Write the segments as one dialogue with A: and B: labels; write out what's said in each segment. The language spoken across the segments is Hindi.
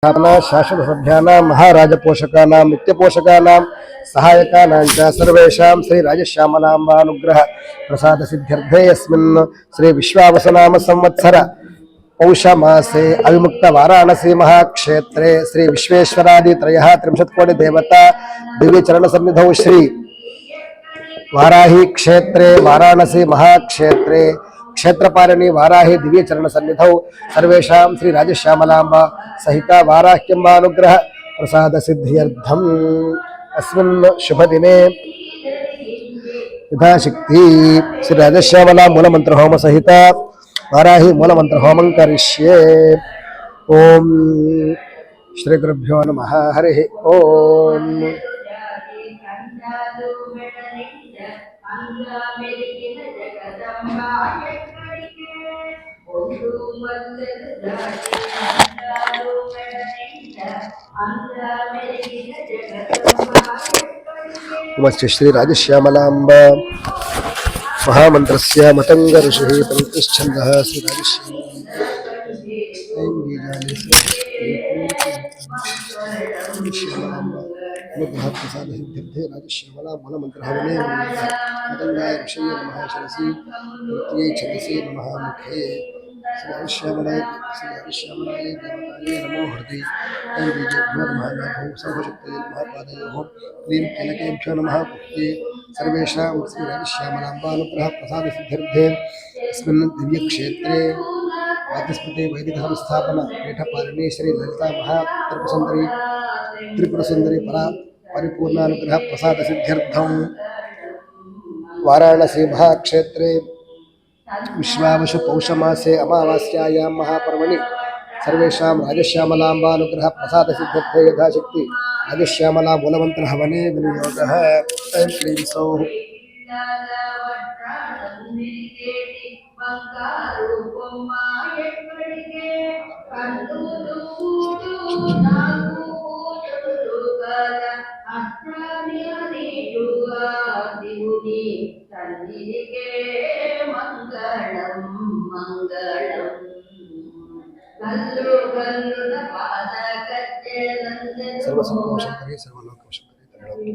A: शाश्वतसभ्यानां महाराजपोषकानां नित्यपोषकानां सहायकानां च सर्वेषां श्रीराजश्यामलाम्बानुग्रह प्रसादसिद्ध्यर्थे यस्मिन् श्रीविश्वावसुनाम संवत्सर पौषमासे अविमुक्त वाराणसी महाक्षेत्रे श्री विश्वेश्वरादित्रयः 30 कोटि देवता दिव्यचरणसन्निधौ श्री वाराही क्षेत्रे वाराणसी महाक्षेत्रे क्षेत्रपालिनी वाराही दिव्य चरण सन्निधौ सर्वेषां श्री राजश्यामलांबा सहित वाराह्यम्बानुग्रह प्रसाद सिद्ध्यर्थम अस्मिन् शुभ दिने यथाशक्ति श्री राजश्यामला मूलमंत्र होम सहित वाराही मूलमंत्र होमं करिष्ये। ओम श्री गुरुभ्यो नमः। हरि ओम। नमस्ते श्री राजश्यामलांबा महामंत्रस्य मतंग ऋषिः पंकजछन्दः श्री राजश्यामलांबा प्रसाद सिद्ध्यर्थे राजश्यामला मूलमंत्रहवने मतंगाय ऋषये नमः शिरसि तृतीये छन्दसि नमः मुखे श्री राजश्यामलाय देवताये नमो हृदि ऐं बीजेभ्यो नमः नाभौ सर्वशक्तये नमः पादयोः क्लीं किलकेभ्यो नमः कुह्ये सर्वेषां श्री राजश्यामलाम्बानुग्रह प्रसाद सिद्ध्यर्थे अस्मिन् दिव्यक्षेत्रे वाचस्पति वैदिक संस्थापना पीठपालिनी श्री ललिता महा त्रिपुर सुंदरी परा परिपूर्णानुग्रह प्रसाद सिद्ध्यर्थम वाराणसी महाक्षेत्रे विश्वावशु पौषमासे अमावास्यायां महापर्वणि सर्वेषां राजश्यामलाम्बानुग्रह प्रसाद सिद्ध्यर्थे यथाशक्ति राजश्यामला मूलमंत्र हवने विनियोगः। ऐं क्लीं सौः सर्वसंकोशंकरी सर्वलोकवशंकरी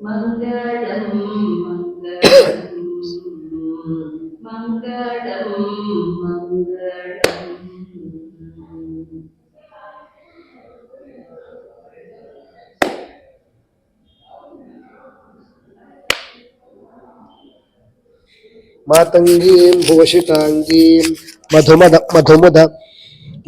B: मंगलम मंगलम मंगलम।
A: मातंगीं भूषितांगीं मधुमुद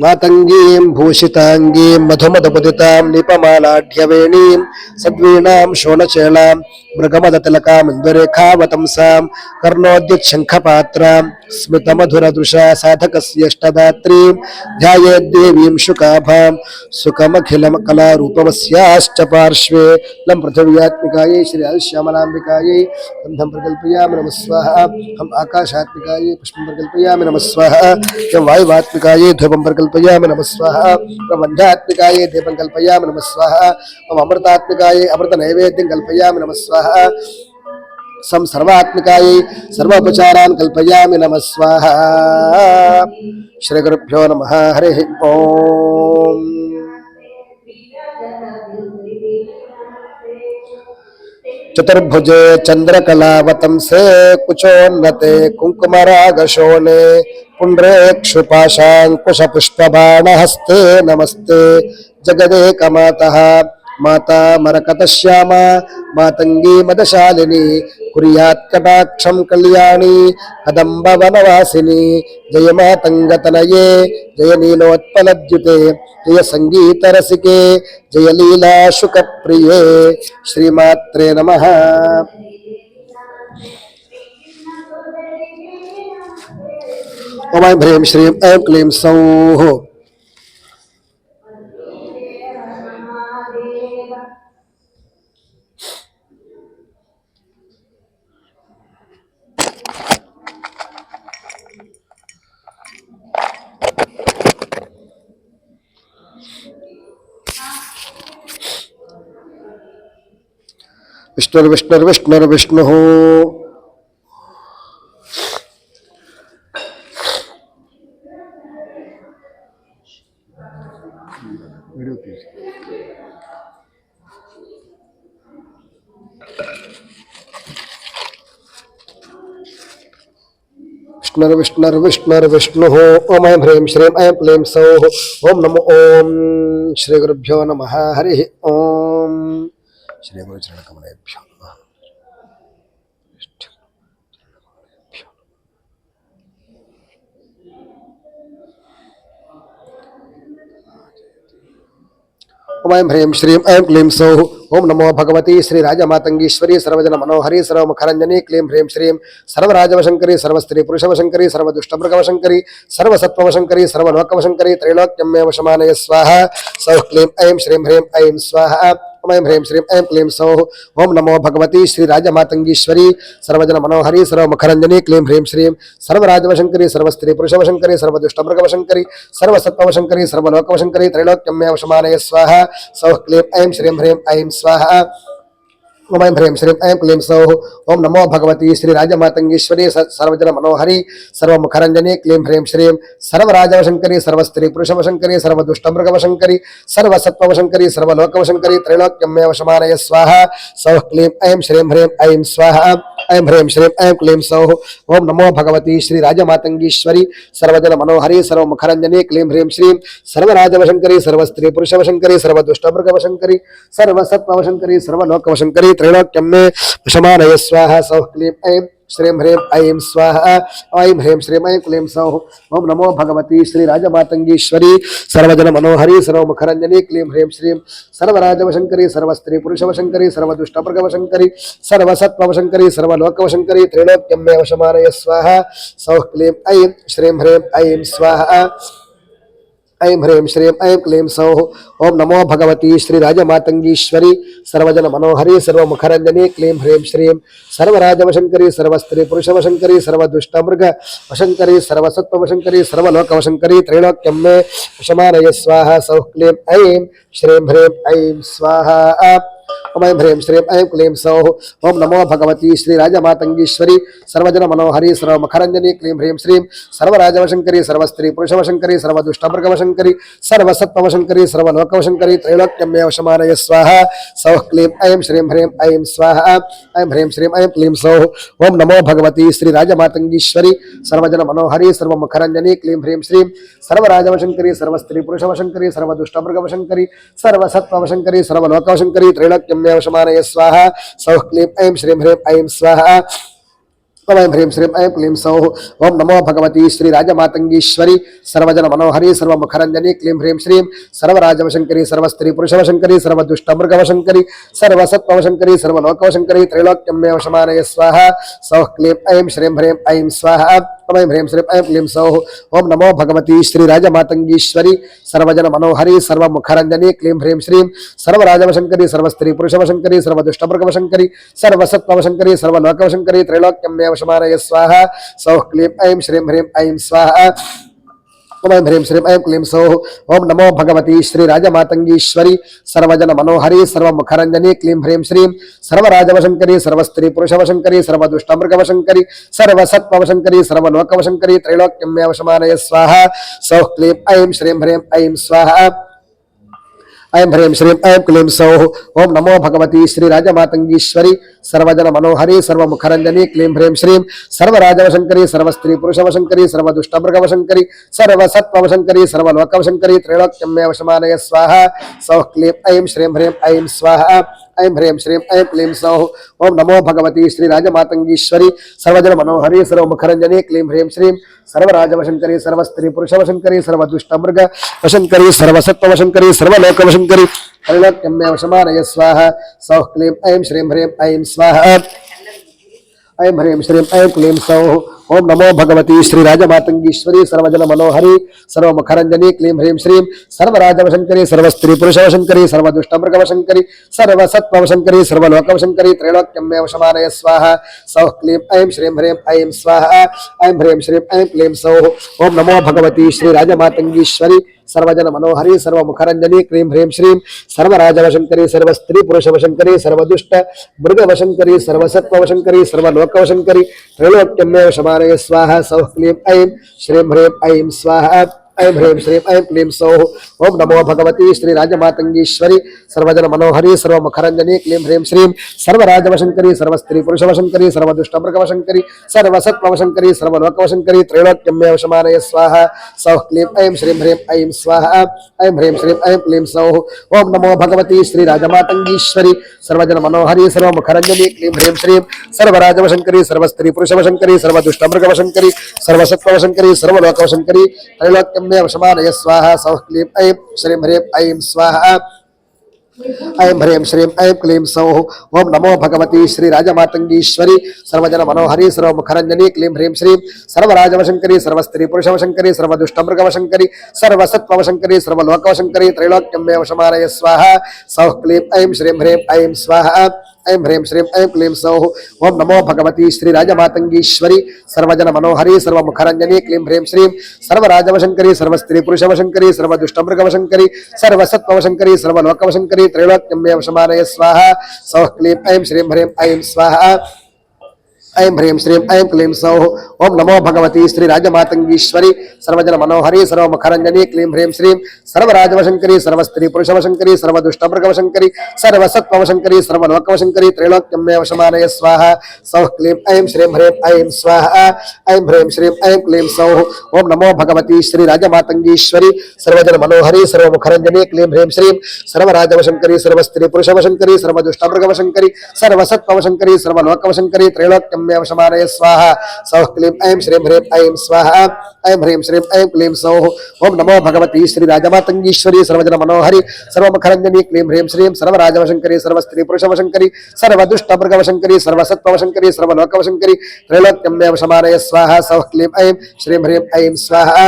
A: मातंगीं भूषितांगीं मधुमदमुदितां निपमालाढ्यवेणीं सद्वीणां शोणचेलां मृगमदतिलकां इन्दुरेखावतंसां कर्णोद्युच्छङ्खपात्रां स्मितमधुरदृशा साधकस्यष्टदात्रीं ध्यायेद्देवीं शुकाभां सुखमखिलकलारूपमस्याश्च पार्श्वे लं पृथिव्यात्मिकायै श्री राजश्यामलाम्बिकायै गन्धं प्रकल्पयामि नमः स्वाहा। हम आकाशात्मिकायै पुष्पं प्रकल्पयामि नमः स्वाहा। हम वायुवात्मिकायै धूपं प्रकल्पयामि नमः स्वाहा। हम वन्ध्यात्मिकायै दीपं कल्पयामि नमः स्वाहा। हम अमृतात्मिकायै अमृतनैवेद्यं कल्पयामि नमः स्वाहा। सं सर्वात्मिकायै सर्वोपचारान् कल्पयामि नमः स्वाहा। श्री गुरुभ्यो नमः। हरिः ओम्। चतुर्भुजे चंद्रकलावतंसे कुचोन्नते कुंकुमरागशोणे पुण्ड्रेक्षुपाशाङ्कुशपुष्पबाणहस्ते नमस्ते जगदेकमातः माता मरकतश्यामा मातंगी मदशालिनी कुर्यात् कटाक्षं कल्याणी कदम्बवनवासिनी जय मातंगतनये जय नीलोत्पलद्युते जय संगीतरसिके जय लीला शुकप्रिये श्रीमात्रे नमः। ओम ऐं ह्रीं श्रीं ऐं क्लीं सौः। विष्णुर्विष्णुर्विष्णुर्विष्णुः वीडियो తీసి विष्णुर्विष्णुर्विष्णुः ओम ऐं ह्रीं श्रीं ऐं क्लीं सौः ओम नमो ओम श्री गुरुभ्यो नमः हरिः ओम श्री गुरु चरण कमलेभ्यो नमः। ओम ऐं ह्रीं श्रीं ऐं क्लीं सौः ओम नमो भगवती श्री राजमातंगीश्वरी सर्वजन मनोहरी सर्वमुखरंजनी क्लीं ह्रीं श्रीं सर्वराजवशंकरी सर्वस्त्री पुरुषवशंकरी सर्वदुष्टमृगवशंकरी सर्वसत्त्ववशंकरी सर्वलोकवशंकरी त्रैलोक्यमे वशमानय स्वाहा सौः क्लीं ऐं श्रीं ह्रीं ऐं स्वाहा ओम ऐं ह्रीं श्रीं ऐं क्लीं सौः ओम नमो भगवती श्री राजमातंगीश्वरी सर्वजन मनोहरी सर्वमुखरंजनी क्लीं ह्रीं श्रीं सर्वराजवशंकरी सर्वस्त्री पुरुषवशंकरी सर्वदुष्टमृगवशंकरी सर्वसत्त्ववशंकरी सर्वलोकवशंकरी त्रैलोक्यमे वशमानय स्वाहा सौः क्लीं ऐं श्रीं ह्रीं ऐं स्वाहा ओम ऐं ह्रीं श्रीं ऐं क्लीं सौः ओम नमो भगवती श्री राजमातंगीश्वरी सर्वजन मनोहरी सर्वमुखरंजनी क्लीं ह्रीं श्रीं सर्वराजवशंकरी सर्वस्त्री पुरुषवशंकरी सर्वदुष्टमृगवशंकरी सर्वसत्त्ववशंकरी सर्वलोकवशंकरी त्रैलोक्यमे वशमानय स्वाहा सौः क्लीं ऐं श्रीं ह्रीं ऐं स्वाहा ऐं ह्रीं श्रीं ऐं क्लीं सौः ओम नमो भगवती श्री राजमातंगीश्वरी सर्वजन मनोहरी सर्वमुखरंजनी क्लीं ह्रीं श्रीं सर्वराजवशंकरी सर्वस्त्री पुरुषवशंकरी सर्वदुष्टमृगवशंकरी सर्वसत्त्ववशंकरी सर्वलोकवशंकरी त्रैलोक्यमे वशमानय स्वाहा सौः क्लीं ऐं श्रीं ह्रीं ऐं स्वाहा ऐं ह्रीं श्रीं ऐं क्लीं सौः ओम नमो भगवती श्री राजमातंगीश्वरी सर्वजन मनोहरी सर्वमुखरंजनी क्लीं ह्रीं श्रीं सर्वराजवशंकरी सर्वस्त्री पुरुषवशंकरी सर्वदुष्टमृगवशंकरी सर्वसत्त्ववशंकरी सर्वलोकवशंकरी त्रैलोक्यमे वशमानय स्वाहा सौः क्लीं ऐं श्रीं ह्रीं ऐं स्वाहा ऐं ह्रीं श्रीं ऐं क्लीं सौः ओम नमो भगवती श्री राजमातंगीश्वरी सर्वजन मनोहरी सर्वमुखरंजनी क्लीं ह्रीं श्रीं सर्वराजवशंकरी सर्वस्त्री पुरुषवशंकरी सर्वदुष्टमृग वशंकरी सर्वसत्त्ववशंकरी सर्वलोकवशंकरी त्रैलोक्यमे वशमानय स्वाहा सौः क्लीं ऐं श्रीं ह्रीं ऐं स्वाहा ओम ऐं ह्रीं श्रीं ऐं क्लीं सौः ओम नमो भगवती श्री राजमातंगीश्वरी सर्वजन मनोहरी सर्वमुखरंजनी क्लीं ह्रीं श्रीं सर्वराजवशंकरी सर्वस्त्री पुरुषवशंकरी सर्वदुष्टमृगवशंकरी सर्वसत्त्ववशंकरी सर्वलोकवशंकरी त्रैलोक्यमे वशमानय स्वाहा सौः क्लीं ऐं श्रीं ह्रीं ऐं स्वाहा ऐं ह्रीं श्रीं ऐं क्लीं सौः ओम नमो भगवती श्री राजमातंगीश्वरी सर्वजन मनोहरी सर्वमुखरंजनी क्लीं ह्रीं श्रीं सर्वराजवशंकरी सर्वस्त्री पुरुषवशंकरी सर्वदुष्टमृगवशंकरी सर्वसत्त्ववशंकरी सर्वलोकवशंकरी त्रैलोक्यमे वशमानय स्वाहा सौः क्लीं ऐं श्रीं ह्रीं ऐं स्वाहा ओम ऐं ह्रीं श्रीं ऐं क्लीं सौः ओम नमो भगवती श्री राजमातंगीश्वरी सर्वजन मनोहरी सर्वमुखरंजनी क्लीं ह्रीं श्रीं सर्वराजवशंकरी सर्वस्त्री पुरुषवशंकरी सर्वदुष्टमृगवशंकरी सर्वसत्त्ववशंकरी सर्वलोकवशंकरी त्रैलोक्यमे वशमानय स्वाहा सौः क्लीं ऐं श्रीं ह्रीं ऐं स्वाहा ओम ऐं ह्रीं श्रीं ऐं क्लीं सौः ओम नमो भगवती श्री राजमातंगीश्वरी सर्वजन मनोहरी सर्वमुखरंजनी क्लीं ह्रीं श्रीं सर्वराजवशंकरी सर्वस्त्री पुरुषवशंकरी सर्वदुष्टमृगवशंकरी सर्वसत्त्ववशंकरी सर्वलोकवशंकरी त्रैलोक्यमे वशमानय स्वाहा सौः क्लीं ऐं श्रीं ह्रीं ऐं स्वाहा ओम ऐं ह्रीं श्रीं ऐं क्लीं सौः ओम नमो भगवती श्री राजमातंगीश्वरी सर्वजन मनोहरी सर्वमुखरंजनी क्लीं ह्रीं श्रीं सर्वराजवशंकरी सर्वस्त्री पुरुषवशंकरी सर्वदुष्टमृगवशंकरी सर्वसत्त्ववशंकरी सर्वलोकवशंकरी त्रैलोक्यमे वशमानय स्वाहा सौः क्लीं ऐं श्रीं ह्रीं ऐं स्वाहा ऐं ह्रीं श्रीं ऐं क्लीं सौः ओम नमो भगवती श्री राजमातंगीश्वरी सर्वजन मनोहरी सर्वमुखरंजनी क्लीं ह्रीं श्रीं सर्वराजवशंकरी सर्वस्त्री पुरुषवशंकरी सर्वदुष्टमृगवशंकरी सर्वसत्त्ववशंकरी सर्वलोकवशंकरी त्रैलोक्यमे वशमानय स्वाहा सौः क्लीं ऐं श्रीं ह्रीं ऐं स्वाहा ऐं ह्रीं श्रीं ऐं क्लीं सौः ओम नमो भगवती श्री राजमातंगीश्वरी सर्वजन मनोहरी सर्वमुखरंजनी क्लीं ह्रीं श्रीं सर्वराजवशंकरी सर्वस्त्री पुरुषवशंकरी सर्वदुष्टमृग वशंकरी सर्वसत्त्ववशंकरी सर्वलोकवशंकरी त्रैलोक्यमे वशमानय स्वाहा सौः क्लीं ऐं श्रीं ह्रीं ऐं स्वाहा ऐं ह्रीं श्रीं ऐं क्लीं सौः ओम नमो भगवती श्री राजमातंगीश्वरी सर्वजन मनोहरी सर्वमुखरंजनी क्लीं ह्रीं श्रीं सर्वराजवशंकरी सर्वस्त्री पुरुषवशंकरी सर्वदुष्टमृगवशंकरी सर्वसत्त्ववशंकरी सर्वलोकवशंकरी त्रैलोक्यमे वशमानय स्वाहा सौः क्लीं ऐं श्रीं ह्रीं ऐं स्वाहा ऐं ह्रीं श्रीं ऐं क्लीं सौः ओम नमो भगवती श्री राजमातंगीश्वरी सर्वजन मनोहरी सर्वमुखरंजनी क्लीं ह्रीं श्रीं सर्वराजवशंकरी सर्वस्त्री पुरुषवशंकरी सर्वदुष्ट मृगवशंकरी सर्वसत्त्ववशंकरी सर्वलोकवशंकरी त्रैलोक्यमे वशमानय स्वाहा सौः क्लीं ऐं श्रीं ह्रीं ऐं स्वाहा ऐं ह्रीं श्रीं ऐं क्लीं सौः ओम नमो भगवती श्री राजमातंगीश्वरी सर्वजन मनोहरी सर्वमुखरंजनी क्लीं ह्रीं श्रीं सर्वराजवशंकरी सर्वस्त्री पुरुषवशंकरी सर्वदुष्टमृगवशंकरी सर्वसत्ववशंकरी सर्वलोकवशंकरी त्रैलोक्यम्य वशमानय स्वाहा सौः क्लीं ऐं श्रीं ह्रीं ऐं स्वाहा ऐं ह्रीं श्रीं ऐं क्लीं सौः ओम नमो भगवती श्री राजमातंगीश्वरी सर्वजन मनोहरी सर्वमुखरंजनी क्लीं ह्रीं श्रीं सर्वराजवशंकरी सर्वस्त्री पुरुषवशंकरी सर्वदुष्टमृगवशंकरी सर्वसत्ववशंकरी सर्वलोकवशंकरी त्रैलोक्यम्य वशमानय स्वाहा सौः क्लीं ऐं श्रीं ह्रीं ऐं स्वाहा ऐं ह्रीं श्रीं ऐं क्लीं सौः ओम नमो भगवती श्री राजमातंगीश्वरी सर्वजन मनोहरी सर्वमुखरंजनी क्लीं ह्रीं श्रीं सर्वराजवशंकरी सर्वस्त्री पुरुषवशंकरी सर्वदुष्टमृगवशंकरी सर्वसत्ववशंकरी सर्वलोकवशंकरी त्रैलोक्यम्य वशमानय स्वाहा सौः क्लीं ऐं श्रीं ह्रीं ऐं स्वाहा ऐं ह्रीं श्रीं ऐं क्लीं सौः ओम नमो भगवती श्री राजमातंगीश्वरी सर्वजन मनोहरी सर्वमुखरंजनी क्लीं ह्रीं श्रीं सर्वराजवशंकरी सर्वस्त्री पुरुषवशंकरी सर्वदुष्टमृगवशंकरी सर्वसत्ववशंकरी सर्वलोकवशंकरी त्रैलोक्यम्य वशमानय स्वाहा सौः क्लीं ऐं श्रीं ह्रीं ऐं स्वाहा ऐं ह्रीं श्रीं ऐं क्लीं सौः ओम नमो भगवती श्री राजमातंगीश्वरी सर्वजन मनोहरी सर्वमुखरंजनी क्लीं ह्रीं श्रीं सर्वराजवशंकरी सर्वस्त्री पुरुषवशंकरी सर्वदुष्टमृगवशंकरी सर्वसत्ववशंकरी सर्वलोकवशंकरी त्रैलोक्यम्य वशमानय स्वाहा सौः क्लीं ऐं श्रीं ह्रीं ऐं स्वाहा ऐं ह्रीं श्रीं ऐं क्लीं सौः ओम नमो भगवती श्री राजमातंगीश्वरी सर्वजन मनोहरी सर्वमुखरंजनी क्लीं ह्रीं श्रीं सर्वराजवशंकरी सर्वस्त्री पुरुषवशंकरी सर्वदुष्टमृगवशंकरी सर्वसत्ववशंकरी सर्वलोकवशंकरी त्रैलोक्यम्य वशमानय स्वाहा सौः क्लीं ऐं श्रीं ह्रीं ऐं स्वाहा ऐं ह्रीं श्रीं ऐं क्लीं सौः ओम नमो भगवती श्री राजमातंगीश्वरी सर्वजन मनोहरी सर्वमुखरंजनी क्लीं ह्रीं श्रीं सर्वराजवशंकरी सर्वस्त्री पुरुषवशंकरी सर्वदुष्टमृगवशंकरी सर्वसत्ववशंकरी सर्वलोकवशंकरी त्रैलोक्यम्य वशमानय स्वाहा सौः क्लीं ऐं श्रीं ह्रीं ऐं स्वाहा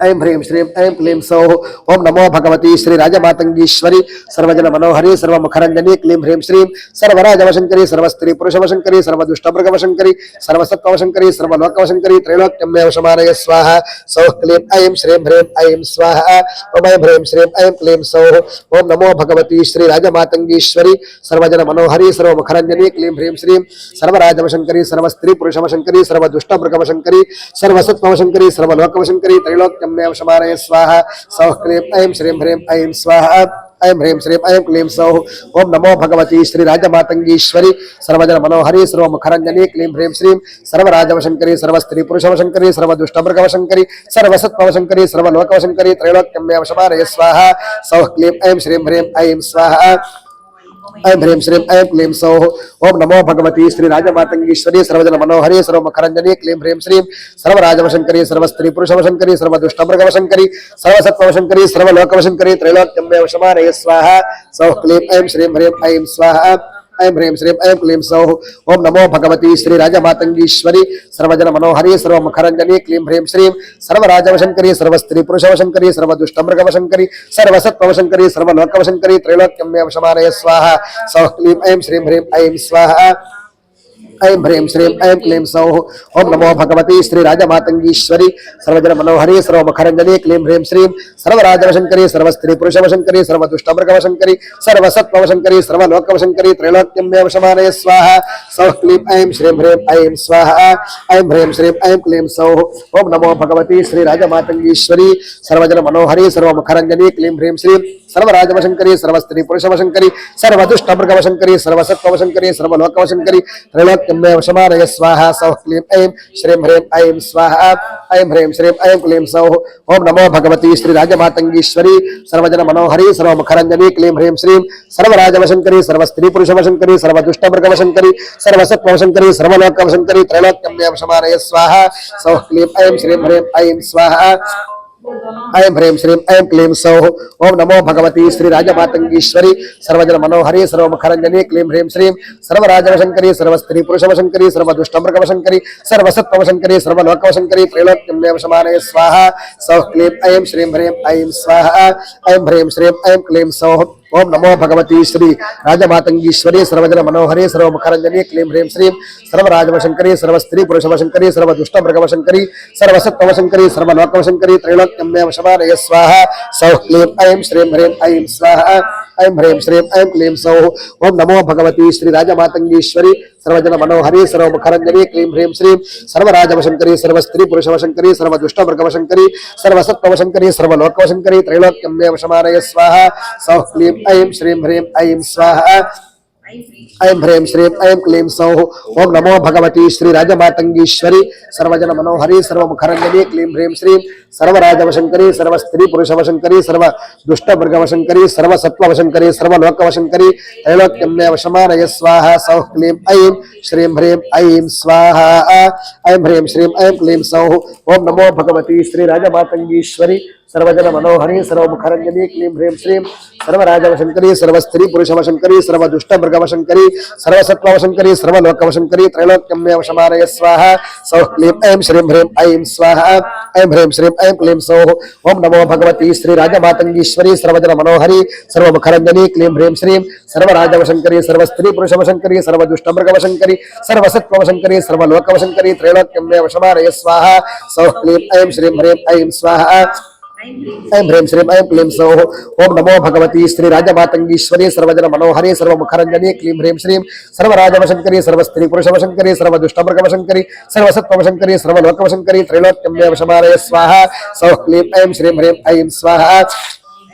A: ऐं ह्रीं श्रीं ऐं क्लीं सौः ओम नमो भगवती श्री राजमातंगीश्वरी सर्वजन मनोहरी सर्वमुखरंजनी क्लीं ह्रीं श्रीं सर्वराजवशंकरी सर्वस्त्री पुरुषवशंकरी सर्वदुष्टमृगवशंकरी सर्वसत्ववशंकरी सर्वलोकवशंकरी त्रैलोक्यम्य वशमानय स्वाहा सौः क्लीं ऐं श्रीं ह्रीं ऐं स्वाहा ओम ऐं ह्रीं श्रीं ऐं क्लीं सौः ओम नमो भगवती श्री राजमातंगीश्वरी सर्वजन मनोहरी सर्वमुखरंजनी क्लीं ह्रीं श्रीं सर्वराजवशंकरी सर्वस्त्री पुरुषवशंकरी सर्वदुष्टमृगवशंकरी सर्वसत्ववशंकरी सर्वलोकवशंकरी त्रैलोक्यम्य वशमानय स्वाहा सौः क्लीं ऐं श्रीं ह्रीं ऐं स्वाहा ऐं ह्रीं श्रीं ऐं क्लीं सौः ओम नमो भगवती श्री राजमातंगीश्वरी सर्वजन मनोहरी सर्वमुखरंजनी क्लीं ह्रीं श्रीं सर्वराजवशंकरी सर्वस्त्री पुरुषवशंकरी सर्वदुष्टमृगवशंकरी सर्वसत्ववशंकरी सर्वलोकवशंकरी त्रैलोक्यम्य वशमानय स्वाहा सौः क्लीं ऐं श्रीं ह्रीं ऐं स्वाहा ऐं ह्रीं श्रीं ऐं क्लीं सौः ओम नमो भगवती श्री राजमातंगीश्वरी सर्वजन मनोहरी सर्वमुखरंजनी क्लीं ह्रीं श्रीं सर्वराजवशंकरी सर्वस्त्री पुरुषवशंकरी सर्वदुष्टमृगवशंकरी सर्वसत्ववशंकरी सर्वलोकवशंकरी त्रैलोक्यम्य वशमानय स्वाहा सौः क्लीं ऐं श्रीं ह्रीं ऐं स्वाहा ऐं ह्रीं श्रीं ऐं क्लीं सौः ओम नमो भगवती श्री राजमातंगीश्वरी सर्वजन मनोहरी सर्वमुखरंजनी क्लीं ह्रीं श्रीं सर्वराजवशंकरी सर्वस्त्री पुरुषवशंकरी सर्वदुष्टमृगवशंकरी सर्वसत्ववशंकरी सर्वलोकवशंकरी त्रैलोक्यम्य वशमानय स्वाहा सौः क्लीं ऐं श्रीं ह्रीं ऐं स्वाहा ऐं ह्रीं श्रीं ऐं क्लीं सौः ओम नमो भगवती श्री राजमातंगीश्वरी सर्वजन मनोहरी सर्वमुखरंजनी क्लीं ह्रीं श्रीं सर्वराजवशंकरी सर्वस्त्री पुरुषवशंकरी सर्वदुष्टमृगवशंकरी सर्वसत्ववशंकरी सर्वलोकवशंकरी त्रैलोक्यम्य वशमानय स्वाहा सौः क्लीं ऐं श्रीं ह्रीं ऐं स्वाहा ऐं ह्रीं श्रीं ऐं क्लीं सौः ओम नमो भगवती श्री राजमातंगीश्वरी सर्वजन मनोहरी सर्वमुखरंजनी क्लीं ह्रीं श्रीं सर्वराजवशंकरी सर्वस्त्री पुरुषवशंकरी सर्वदुष्टमृगवशंकरी सर्वसत्ववशंकरी सर्वलोकवशंकरी त्रैलोक्यम्य वशमानय स्वाहा सौः क्लीं ऐं श्रीं ह्रीं ऐं स्वाहा ऐं ह्रीं श्रीं ऐं क्लीं सौः ओम नमो भगवती श्री राजमातंगीश्वरी सर्वजन मनोहरी सर्वमुखरंजनी क्लीं ह्रीं श्रीं सर्वराजवशंकरी सर्वस्त्री पुरुषवशंकरी सर्वदुष्टमृगवशंकरी सर्वसत्ववशंकरी सर्वलोकवशंकरी त्रैलोक्यम्य वशमानय स्वाहा सौः क्लीं ऐं श्रीं ह्रीं ऐं स्वाहा ऐं ह्रीं श्रीं ऐं क्लीं सौः ओम नमो भगवती श्री राजमातंगीश्वरी सर्वजन मनोहरी सर्वमुखरंजनी क्लीं ह्रीं श्रीं सर्वराजवशंकरी सर्वस्त्री पुरुषवशंकरी सर्वदुष्टमृगवशंकरी सर्वसत्ववशंकरी सर्वलोकवशंकरी त्रैलोक्यम्य वशमानय स्वाहा सौः क्लीं ऐं श्रीं ह्रीं ऐं स्वाहा ऐं ह्रीं श्रीं ऐं क्लीं सौः ओम नमो भगवती श्री राजमातंगीश्वरी सर्वजन मनोहरी सर्वमुखरंजनी क्लीं ह्रीं श्रीं सर्वराजवशंकरी सर्वस्त्री पुरुषवशंकरी सर्वदुष्टमृगवशंकरी सर्वसत्त्ववशंकरी सर्वलोकवशंकरी त्रैलोक्यम्ये वशमानय स्वाहा सौः क्लीं ऐं श्रीं ह्रीं ऐं स्वाहा ऐं ह्रीं श्रीं ऐं क्लीं सौः ओम नमो भगवती श्री राजमातंगीश्वरी सर्वजन मनोहरी सर्वमुखरंजनी क्लीं ह्रीं श्रीं सर्वराजवशंकरी सर्वस्त्री पुरुषवशंकरी सर्वदुष्टमृगवशंकरी सर्वसत्त्ववशंकरी सर्वलोकवशंकरी त्रैलोक्यम्ये वशमानय स्वाहा सौः क्लीं ऐं श्रीं ह्रीं ऐं स्वाहा ऐं ह्रीं श्रीं ऐं क्लीं सौः ओम नमो भगवती श्री राजमातंगीश्वरी सर्वजन मनोहरी सर्वमुखरंजनी क्लीं ह्रीं श्रीं सर्वराजवशंकरी सर्वस्त्री पुरुषवशंकरी सर्वदुष्टमृगवशंकरी सर्वसत्त्ववशंकरी सर्वलोकवशंकरी त्रैलोक्यम्ये वशमानय स्वाहा सौः क्लीं ऐं श्रीं ह्रीं ऐं स्वाहा ऐं ह्रीं श्रीं ऐं क्लीं सौः ओम नमो भगवती श्री राजमातंगीश्वरी सर्वजन मनोहरी सर्वमुखरंजनी क्लीं ह्रीं श्रीं सर्वराजवशंकरी सर्वस्त्री पुरुषवशंकरी सर्वदुष्टमृगवशंकरी सर्वसत्त्ववशंकरी सर्वलोकवशंकरी त्रैलोक्यम्ये वशमानय स्वाहा सौः क्लीं ऐं श्रीं ह्रीं ऐं स्वाहा ऐं ह्रीं श्रीं ऐं क्लीं सौः ओम नमो भगवती श्री राजमातंगीश्वरी सर्वजन मनोहरी सर्वमुखरंजनी क्लीं ह्रीं श्रीं सर्वराजवशंकरी सर्वस्त्री पुरुषवशंकरी सर्वदुष्टमृगवशंकरी सर्वसत्त्ववशंकरी सर्वलोकवशंकरी त्रैलोक्यम्ये वशमानय स्वाहा सौः क्लीं ऐं श्रीं ह्रीं ऐं स्वाहा ऐं ह्रीं श्रीं ऐं क्लीं सौः ओम नमो भगवती श्री राजमातंगीश्वरी सर्वजन मनोहरी सर्वमुखरंजनी क्लीं ह्रीं श्रीं सर्वराजवशंकरी सर्वस्त्री पुरुषवशंकरी सर्वदुष्टमृगवशंकरी सर्वसत्त्ववशंकरी सर्वलोकवशंकरी त्रैलोक्यम्ये वशमानय स्वाहा सौः क्लीं ऐं श्रीं ह्रीं ऐं स्वाहा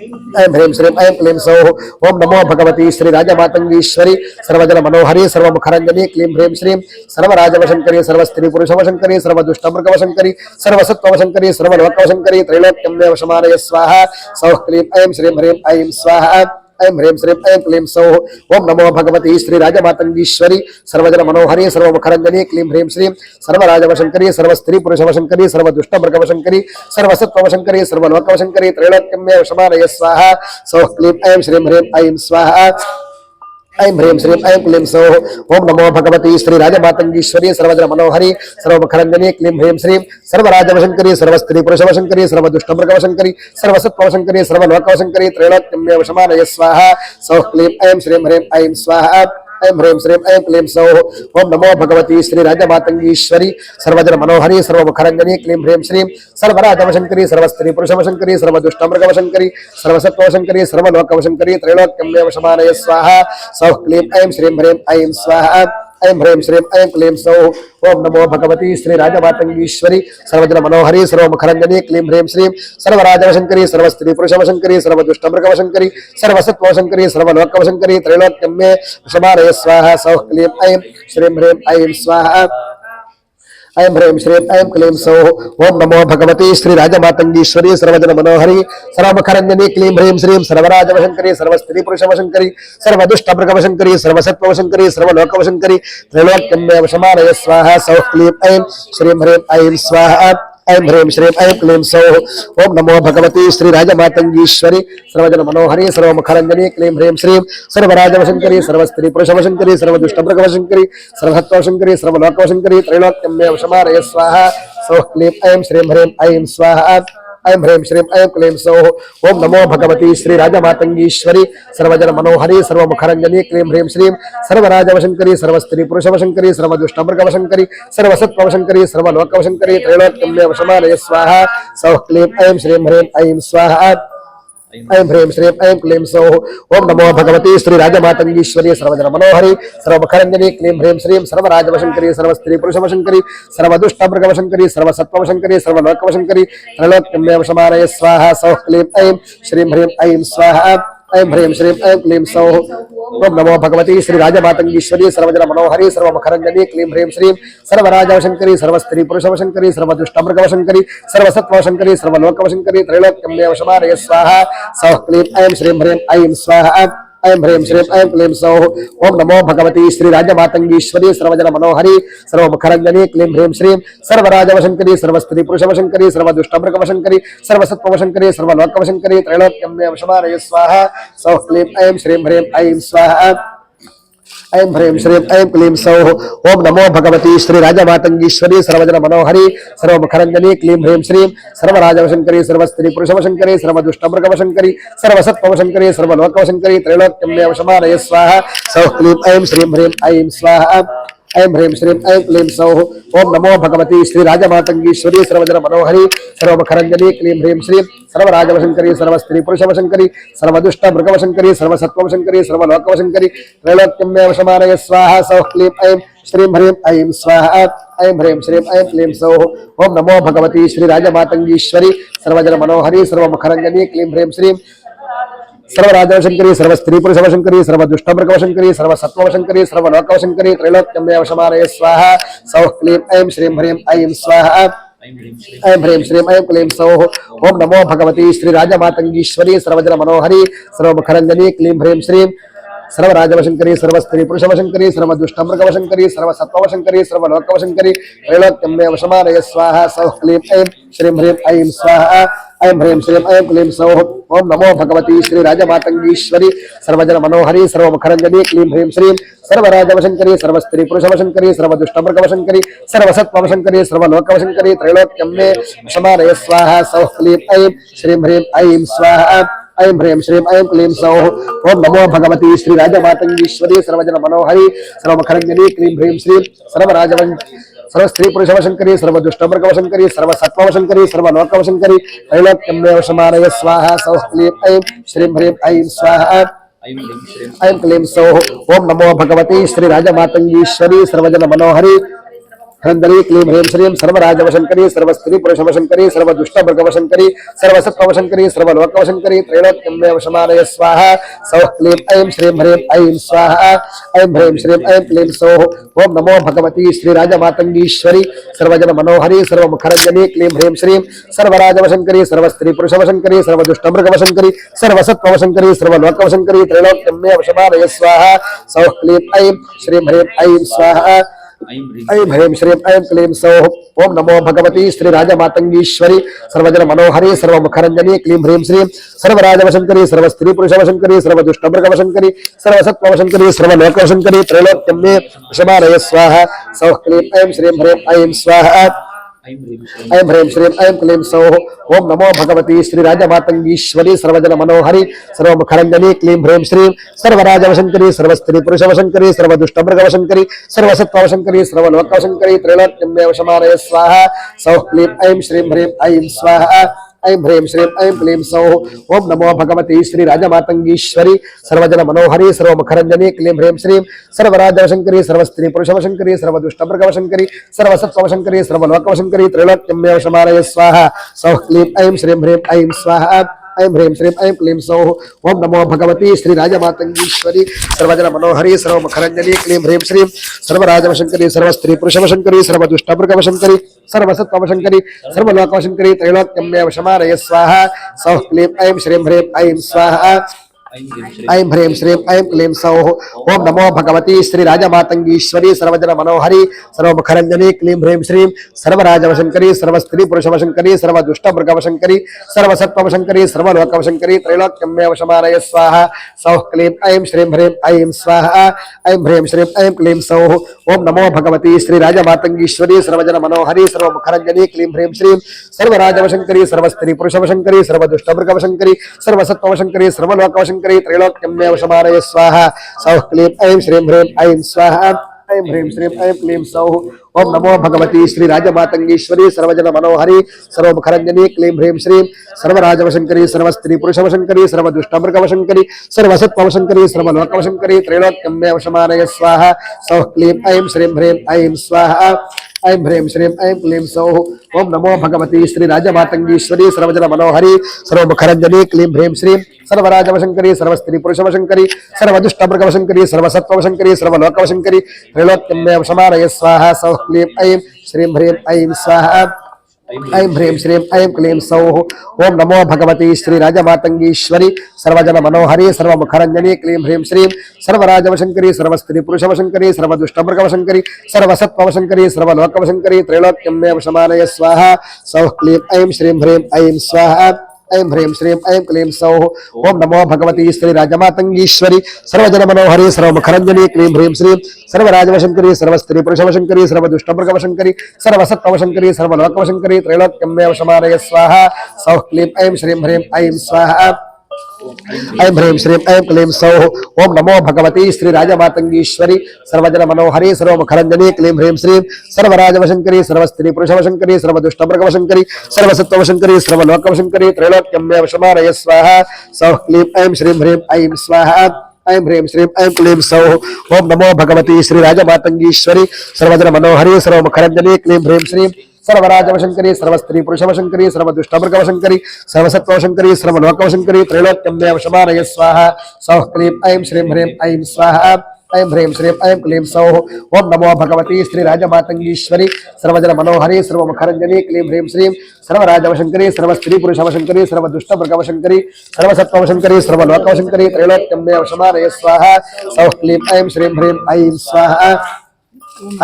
A: ऐं ह्रीं श्रीं ऐं क्लीं सौः ओम नमो भगवती श्री राजमातंगीश्वरी सर्वजन मनोहरी सर्वमुखरंजनी क्लीं ह्रीं श्रीं सर्वराजवशंकरी सर्वस्त्री पुरुषवशंकरी सर्वदुष्टमृगवशंकरी सर्वसत्त्ववशंकरी सर्वलोकवशंकरी त्रैलोक्यम्ये वशमानय स्वाहा सौः क्लीं ऐं श्रीं ह्रीं ऐं स्वाहा ऐं ह्रीं श्रीं ऐं क्लीं सौः ओम नमो भगवती श्री राजमातंगीश्वरी सर्वजन मनोहरी सर्वमुखरंजनी क्लीं ह्रीं श्रीं सर्वराजवशंकरी सर्वस्त्री पुरुषवशंकरी सर्वदुष्टमृगवशंकरी सर्वसत्त्ववशंकरी सर्वलोकवशंकरी त्रैलोक्यम्ये वशमानय स्वाहा सौः क्लीं ऐं श्रीं ह्रीं ऐं स्वाहा ऐं ह्रीं श्रीं ऐं क्लीं सौः ओम नमो भगवती श्री राजमातंगीश्वरी सर्वजन मनोहरी सर्वमुखरंजनी क्लीं ह्रीं श्रीं सर्वराजवशंकरी सर्वस्त्री पुरुषवशंकरी सर्वदुष्टमृगवशंकरी सर्वसत्त्ववशंकरी सर्वलोकवशंकरी त्रैलोक्यम्ये वशमानय स्वाहा सौः क्लीं ऐं श्रीं ह्रीं ऐं स्वाहा ऐं ह्रीं श्रीं ऐं क्लीं सौः ओम नमो भगवती श्री राजमातंगीश्वरी सर्वजन मनोहरी सर्वमुखरंजनी क्लीं ह्रीं श्रीं सर्वराजवशंकरी सर्वस्त्री पुरुषवशंकरी सर्वदुष्टमृगवशंकरी सर्वसत्त्ववशंकरी सर्वलोकवशंकरी त्रैलोक्यम्ये वशमानय स्वाहा सौः क्लीं ऐं श्रीं ह्रीं ऐं स्वाहा ऐं ह्रीं श्रीं ऐं क्लीं सौः ओम नमो भगवती श्री राजमातंगीश्वरी सर्वजन मनोहरी सर्वमुखरंजनी क्लीं ह्रीं श्रीं सर्वराजवशंकरी सर्वस्त्री पुरुषवशंकरी सर्वदुष्टमृगवशंकरी सर्वसत्त्ववशंकरी सर्वलोकवशंकरी त्रैलोक्यम्ये वशमानय स्वाहा सौः क्लीं ऐं श्रीं ह्रीं ऐं स्वाहा ऐं ह्रीं श्रीं ऐं क्लीं सौः ओम नमो भगवती श्री राजमातंगीश्वरी सर्वजन मनोहरी सर्वमुखरंजनी क्लीं ह्रीं श्रीं सर्वराजवशंकरी सर्वस्त्री पुरुषवशंकरी सर्वदुष्टमृगवशंकरी सर्वसत्त्ववशंकरी सर्वलोकवशंकरी त्रैलोक्यम्ये वशमानय स्वाहा सौः क्लीं ऐं श्रीं ह्रीं ऐं स्वाहा ऐं ह्रीं श्रीं ऐं क्लीं सौः ओम नमो भगवती श्री राजमातंगीश्वरी सर्वजन मनोहरी सर्वमुखरंजनी क्लीं ह्रीं श्रीं सर्वराजवशंकरी सर्वस्त्री पुरुषवशंकरी सर्वदुष्टमृगवशंकरी सर्वसत्त्ववशंकरी सर्वलोकवशंकरी त्रैलोक्यम्ये वशमानय स्वाहा सौः क्लीं ऐं श्रीं ह्रीं ऐं स्वाहा ऐं ह्रीं श्रीं ऐं क्लीं सौः ओम नमो भगवती श्री राजमातंगीश्वरी सर्वजन मनोहरी सर्वमुखरंजनी क्लीं ह्रीं श्रीं सर्वराजवशंकरी सर्वस्त्री पुरुषवशंकरी सर्वदुष्टमृगवशंकरी सर्वसत्त्ववशंकरी सर्वलोकवशंकरी त्रैलोक्यम्ये वशमानय स्वाहा सौः क्लीं ऐं श्रीं ह्रीं ऐं स्वाहा ऐं ह्रीं श्रीं ऐं क्लीं सौः ओम नमो भगवती श्री राजमातंगीश्वरी सर्वजन मनोहरी सर्वमुखरंजनी क्लीं ह्रीं श्रीं सर्वराजवशंकरी सर्वस्त्री पुरुषवशंकरी सर्वदुष्टमृगवशंकरी सर्वसत्त्ववशंकरी सर्वलोकवशंकरी त्रैलोक्यम्ये वशमानय स्वाहा सौः क्लीं ऐं श्रीं ह्रीं ऐं स्वाहा ऐं ह्रीं श्रीं ऐं क्लीं सौः ओम नमो भगवती श्री राजमातंगीश्वरी सर्वजन मनोहरी सर्वमुखरंजनी क्लीं ह्रीं श्रीं सर्वराजवशंकरी सर्वस्त्री पुरुषवशंकरी सर्वदुष्टमृगवशंकरी सर्वसत्त्ववशंकरी सर्वलोकवशंकरी त्रैलोक्यम्ये वशमानय स्वाहा सौः क्लीं ऐं श्रीं ह्रीं ऐं स्वाहा ऐं ह्रीं श्रीं ऐं क्लीं सौः ओम नमो भगवती श्री राजमातंगीश्वरी सर्वजन मनोहरी सर्वमुखरंजनी क्लीं ह्रीं श्रीं सर्वराजवशंकरी सर्वस्त्री पुरुषवशंकरी सर्वदुष्टमृगवशंकरी सर्वसत्त्ववशंकरी सर्वलोकवशंकरी त्रैलोक्यम्ये वशमानय स्वाहा सौः क्लीं ऐं श्रीं ह्रीं ऐं स्वाहा ऐं ह्रीं श्रीं ऐं क्लीं सौः ओम नमो भगवती श्री राजमातंगीश्वरी सर्वजन मनोहरी सर्वमुखरंजनी क्लीं ह्रीं श्रीं सर्वराजवशंकरी सर्वस्त्री पुरुषवशंकरी सर्वदुष्टमृगवशंकरी सर्वसत्त्ववशंकरी सर्वलोकवशंकरी त्रैलोक्यम्ये वशमानय स्वाहा सौः क्लीं ऐं श्रीं ह्रीं ऐं स्वाहा ऐं ह्रीं श्रीं ऐं क्लीं सौः ओम नमो भगवती श्री राजमातंगीश्वरी सर्वजन मनोहरी सर्वमुखरंजनी क्लीं ह्रीं श्रीं सर्वराजवशंकरी सर्वस्त्री पुरुषवशंकरी सर्वदुष्टमृगवशंकरी सर्वसत्त्ववशंकरी सर्वलोकवशंकरी त्रैलोक्यम्ये वशमानय स्वाहा सौः क्लीं ऐं श्रीं ह्रीं ऐं स्वाहा ऐं ह्रीं श्रीं ऐं क्लीं सौः ओम नमो भगवती श्री राजमातंगीश्वरी सर्वजन मनोहरी सर्वमुखरंजनी क्लीं ह्रीं श्रीं सर्वराजवशंकरी सर्वस्त्री पुरुषवशंकरी सर्वदुष्टमृगवशंकरी सर्वसत्त्ववशंकरी सर्वलोकवशंकरी त्रैलोक्यम्ये वशमानय स्वाहा सौः क्लीं ऐं श्रीं ह्रीं ऐं स्वाहा ऐं ह्रीं श्रीं ऐं क्लीं सौः ओम नमो भगवती श्री राजमातंगीश्वरी सर्वजन मनोहरी सर्वमुखरंजनी क्लीं ह्रीं श्रीं सर्वराजवशंकरी सर्वस्त्री पुरुषवशंकरी सर्वदुष्टमृगवशंकरी सर्वसत्त्ववशंकरी सर्वलोकवशंकरी त्रैलोक्यम्ये वशमानय स्वाहा सौः क्लीं ऐं श्रीं ह्रीं ऐं स्वाहा ऐं ह्रीं श्रीं ऐं क्लीं सौः ओम नमो भगवती श्री राजमातंगीश्वरी सर्वजन मनोहरी सर्वमुखरंजनी क्लीं ह्रीं श्रीं सर्वराजवशंकरी सर्वस्त्री पुरुषवशंकरी सर्वदुष्टमृगवशंकरी सर्वसत्त्ववशंकरी सर्वलोकवशंकरी त्रैलोक्यम्ये वशमानय स्वाहा सौः क्लीं ऐं श्रीं ह्रीं ऐं स्वाहा ऐं ह्रीं श्रीं ऐं क्लीं सौः ओम नमो भगवती श्री राजमातंगीश्वरी सर्वजन मनोहरी सर्वमुखरंजनी क्लीं ह्रीं श्रीं सर्वस्त्री पुरुषवशंकरी सर्वदुष्टमृगवशंकरी सर्वसत्त्ववशंकरी सर्वलोकवशंकरी त्रैलोक्यम्ये वशमानय स्वाहा सौः क्लीं ऐं श्रीं ह्रीं ऐं स्वाहा ऐं क्लीं सौः ओम नमो भगवती श्री राजमातंगीश्वरी सर्वजन मनोहरी हरंदरी क्लीं ह्रीं श्रीं सर्वराजवशंकरी सर्वस्त्री पुरुषवशंकरी सर्वदुष्टमृगवशंकरी सर्वसत्त्ववशंकरी सर्वलोकवशंकरी त्रैलोक्यम्ये वशमानय स्वाहा सौः क्लीं ऐं श्रीं ह्रीं ऐं स्वाहा ऐं ह्रीं श्रीं ऐं क्लीं सौः ओम नमो भगवती श्री राजमातंगीश्वरी सर्वजन मनोहरी सर्वमुखरंजनी क्लीं ह्रीं श्रीं सर्वराजवशंकरी सर्वस्त्री पुरुषवशंकरी सर्वदुष्टमृगवशंकरी सर्वसत्त्ववशंकरी सर्वलोकवशंकरी त्रैलोक्यम्ये वशमानय स्वाहा सौः क्लीं ऐं श्रीं ह्रीं ऐं स्वाहा ऐं ह्रीं श्रीं ऐं क्लीं सौः ओम नमो भगवती श्री राजमातंगीश्वरी सर्वजन मनोहरी सर्वमुखरंजनी क्लीं ह्रीं श्रीं सर्वराजवशंकरी सर्वस्त्री पुरुषवशंकरी सर्वदुष्टमृगवशंकरी सर्वसत्त्ववशंकरी सर्वलोकवशंकरी त्रैलोक्यम्ये वशमानय स्वाहा सौः क्लीं ऐं श्रीं ह्रीं ऐं स्वाहा ऐं ह्रीं श्रीं ऐं क्लीं सौः ओम नमो भगवती श्री राजमातंगीश्वरी सर्वजन मनोहरी सर्वमुखरंजनी क्लीं ह्रीं श्रीं सर्वराजवशंकरी सर्वस्त्री पुरुषवशंकरी सर्वदुष्टमृगवशंकरी सर्वसत्त्ववशंकरी सर्वलोकवशंकरी त्रैलोक्यम्ये वशमानय स्वाहा सौः क्लीं ऐं श्रीं ह्रीं ऐं स्वाहा ऐं ह्रीं श्रीं ऐं क्लीं सौः ओम नमो भगवती श्री राजमातंगीश्वरी सर्वजन मनोहरी सर्वमुखरंजनी क्लीं ह्रीं श्रीं सर्वराजवशंकरी सर्वस्त्री पुरुषवशंकरी सर्वदुष्टमृगवशंकरी सर्वसत्त्ववशंकरी सर्वलोकवशंकरी त्रैलोक्यम्ये वशमानय स्वाहा सौः क्लीं ऐं श्रीं ह्रीं ऐं स्वाहा ऐं ह्रीं श्रीं ऐं क्लीं सौः ओम नमो भगवती श्री राजमातंगीश्वरी सर्वजन मनोहरी सर्वमुखरंजनी क्लीं ह्रीं श्रीं सर्वराजवशंकरी सर्वस्त्री पुरुषवशंकरी सर्वदुष्टमृगवशंकरी सर्वसत्त्ववशंकरी सर्वलोकवशंकरी त्रैलोक्यम्ये वशमानय स्वाहा सौः क्लीं ऐं श्रीं ह्रीं ऐं स्वाहा ऐं ह्रीं श्रीं ऐं क्लीं सौः ओम नमो भगवती श्री राजमातंगीश्वरी सर्वजन मनोहरी सर्वमुखरंजनी क्लीं ह्रीं श्रीं सर्वराजवशंकरी सर्वस्त्री पुरुषवशंकरी सर्वदुष्टमृगवशंकरी सर्वसत्त्ववशंकरी सर्वलोकवशंकरी त्रैलोक्यम्ये वशमानय स्वाहा सौः क्लीं ऐं श्रीं ह्रीं ऐं स्वाहा ऐं ह्रीं श्रीं ऐं क्लीं सौः ओम नमो भगवती श्री राजमातंगीश्वरी सर्वजन मनोहरी सर्वमुखरंजनी क्लीं ह्रीं श्रीं सर्वराजवशंकरी सर्वस्त्री पुरुषवशंकरी सर्वदुष्टमृगवशंकरी सर्वसत्त्ववशंकरी सर्वलोकवशंकरी त्रैलोक्यम्ये वशमानय स्वाहा सौः क्लीं ऐं श्रीं ह्रीं ऐं स्वाहा ऐं ह्रीं श्रीं ऐं क्लीं सौः ओम नमो भगवती श्री राजमातंगीश्वरी सर्वजन मनोहरी सर्वमुखरंजनी क्लीं ह्रीं श्रीं सर्वराजवशंकरी सर्वस्त्री पुरुषवशंकरी सर्वदुष्टमृगवशंकरी सर्वसत्त्ववशंकरी सर्वलोकवशंकरी त्रैलोक्यम्ये वशमानय स्वाहा सौः क्लीं ऐं श्रीं ह्रीं ऐं स्वाहा ऐं ह्रीं श्रीं ऐं क्लीं सौः ओम नमो भगवती श्री राजमातंगीश्वरी सर्वजन मनोहरी सर्वमुखरंजनी क्लीं ह्रीं श्रीं सर्वराजवशंकरी सर्वस्त्री पुरुषवशंकरी सर्वदुष्टमृगवशंकरी सर्वसत्त्ववशंकरी सर्वलोकवशंकरी त्रैलोक्यम्ये वशमानय स्वाहा सौः क्लीं ऐं श्रीं ह्रीं ऐं स्वाहा ऐं ह्रीं श्रीं ऐं क्लीं सौः ओम नमो भगवती श्री राजमातंगीश्वरी सर्वजन मनोहरी सर्वमुखरंजनी क्लीं ह्रीं श्रीं सर्वराजवशंकरी सर्वस्त्री पुरुषवशंकरी सर्वदुष्टमृगवशंकरी सर्वसत्त्ववशंकरी सर्वलोकवशंकरी त्रैलोक्यम्ये वशमानय स्वाहा सौः क्लीं ऐं श्रीं ह्रीं ऐं स्वाहा ऐं ह्रीं श्रीं ऐं क्लीं सौः ओम नमो भगवती श्री राजमातंगीश्वरी सर्वजन मनोहरी सर्वमुखरंजनी क्लीं ह्रीं श्रीं सर्वराजवशंकरी सर्वस्त्री पुरुषवशंकरी सर्वदुष्टमृगवशंकरी सर्वसत्त्ववशंकरी सर्वलोकवशंकरी त्रैलोक्यम्ये वशमानय स्वाहा सौः क्लीं ऐं श्रीं ह्रीं ऐं स्वाहा ऐं ह्रीं श्रीं ऐं क्लीं सौः ओम नमो भगवती श्री राजमातंगीश्वरी सर्वजन मनोहरी सर्वमुखरंजनी क्लीं ह्रीं श्रीं सर्वराजवशंकरी सर्वस्त्री पुरुषवशंकरी सर्वदुष्टमृगवशंकरी सर्वसत्त्ववशंकरी सर्वलोकवशंकरी त्रैलोक्यम्ये वशमानय स्वाहा सौः क्लीं ऐं श्रीं ह्रीं ऐं स्वाहा ऐं ह्रीं श्रीं ऐं क्लीं सौः ओम नमो भगवती श्री राजमातंगीश्वरी सर्वजन मनोहरी सर्वमुखरंजनी क्लीं ह्रीं श्रीं सर्वराजवशंकरी सर्वस्त्री पुरुषवशंकरी सर्वदुष्टमृगवशंकरी सर्वसत्त्ववशंकरी सर्वलोकवशंकरी त्रैलोक्यम्ये वशमानय स्वाहा सौः क्लीं ऐं श्रीं ह्रीं ऐं स्वाहा ऐं ह्रीं श्रीं ऐं क्लीं सौः ओम नमो भगवती श्री राजमातंगीश्वरी सर्वजन मनोहरी सर्वमुखरंजनी क्लीं ह्रीं श्रीं सर्वराजवशंकरी सर्वस्त्री पुरुषवशंकरी सर्वदुष्टमृगवशंकरी सर्वसत्त्ववशंकरी सर्वलोकवशंकरी त्रैलोक्यम्ये वशमानय स्वाहा सौः क्लीं ऐं श्रीं ह्रीं ऐं स्वाहा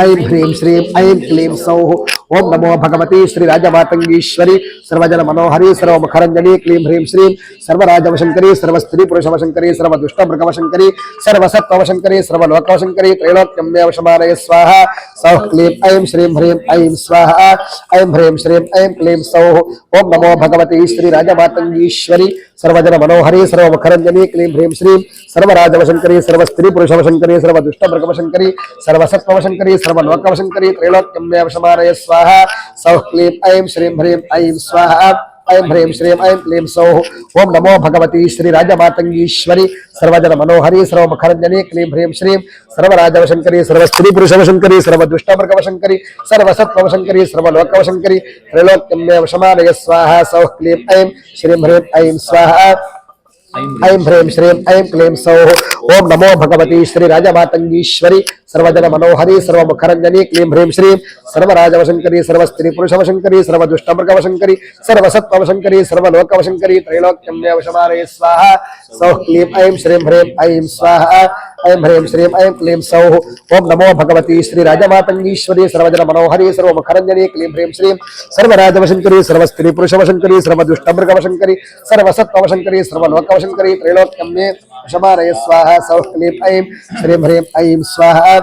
A: ऐं ह्रीं श्रीं ऐं क्लीं सौः ओम नमो भगवती श्री राजमातंगीश्वरी सर्वजन मनोहरी सर्वमुखरंजनी क्लीं ह्रीं श्रीं सर्वराजवशंकरी सर्वस्त्री पुरुषवशंकरी सर्वदुष्टमृगवशंकरी सर्वसत्त्ववशंकरी सर्वलोकवशंकरी त्रैलोक्यम्ये वशमानय स्वाहा सौः क्लीं ऐं श्रीं ह्रीं ऐं स्वाहा ऐं ह्रीं श्रीं ऐं क्लीं सौः ओम नमो भगवती श्री राजमातंगीश्वरी सर्वजन मनोहरी सर्वमुखरंजनी क्लीं ह्रीं श्रीं सर्वराजवशंकरी सर्वस्त्री पुरुषवशंकरी सर्वदुष्टमृगवशंकरी सर्वसत्त्ववशंकरी सर्वलोकवशंकरी त्रैलोक्यम्ये वशमानय स्वाहा सौः क्लीं ऐं श्रीं ह्रीं ऐं स्वाहा ऐं ह्रीं श्रीं ऐं क्लीं सौः ओम नमो भगवती श्री राजमातंगीश्वरी सर्वजन मनोहरी सर्वमुखरंजनी क्लीं ह्रीं श्रीं सर्वराजवशंकरी सर्वस्त्री पुरुषवशंकरी सर्वदुष्टमृगवशंकरी सर्वसत्त्ववशंकरी सर्वलोकवशंकरी त्रैलोक्यम्ये वशमानय स्वाहा सौः क्लीं ऐं श्रीं ह्रीं ऐं स्वाहा ऐं ह्रीं श्रीं ऐं क्लीं सौः ओम नमो भगवती श्री राजमातंगीश्वरी सर्वजन मनोहरी सर्वमुखरंजनी क्लीं ह्रीं श्रीं सर्वराजवशंकरी सर्वस्त्री पुरुषवशंकरी सर्वदुष्टमृगवशंकरी सर्वसत्त्ववशंकरी सर्वलोकवशंकरी त्रैलोक्यम्ये वशमानय स्वाहा सौः क्लीं ऐं श्रीं ह्रीं ऐं स्वाहा ऐं ह्रीं श्रीं ऐं क्लीं सौः ओम नमो भगवती श्री राजमातंगीश्वरी सर्वजन मनोहरी सर्वमुखरंजनी क्लीं ह्रीं श्रीं सर्वराजवशंकरी सर्वस्त्री पुरुषवशंकरी सर्वदुष्टमृगवशंकरी सर्वसत्त्ववशंकरी सर्वलोकवशंकरी त्रैलोक्यम्ये वशमानय स्वाहा सौः क्लीं ऐं श्रीं ह्रीं ऐं स्वाहा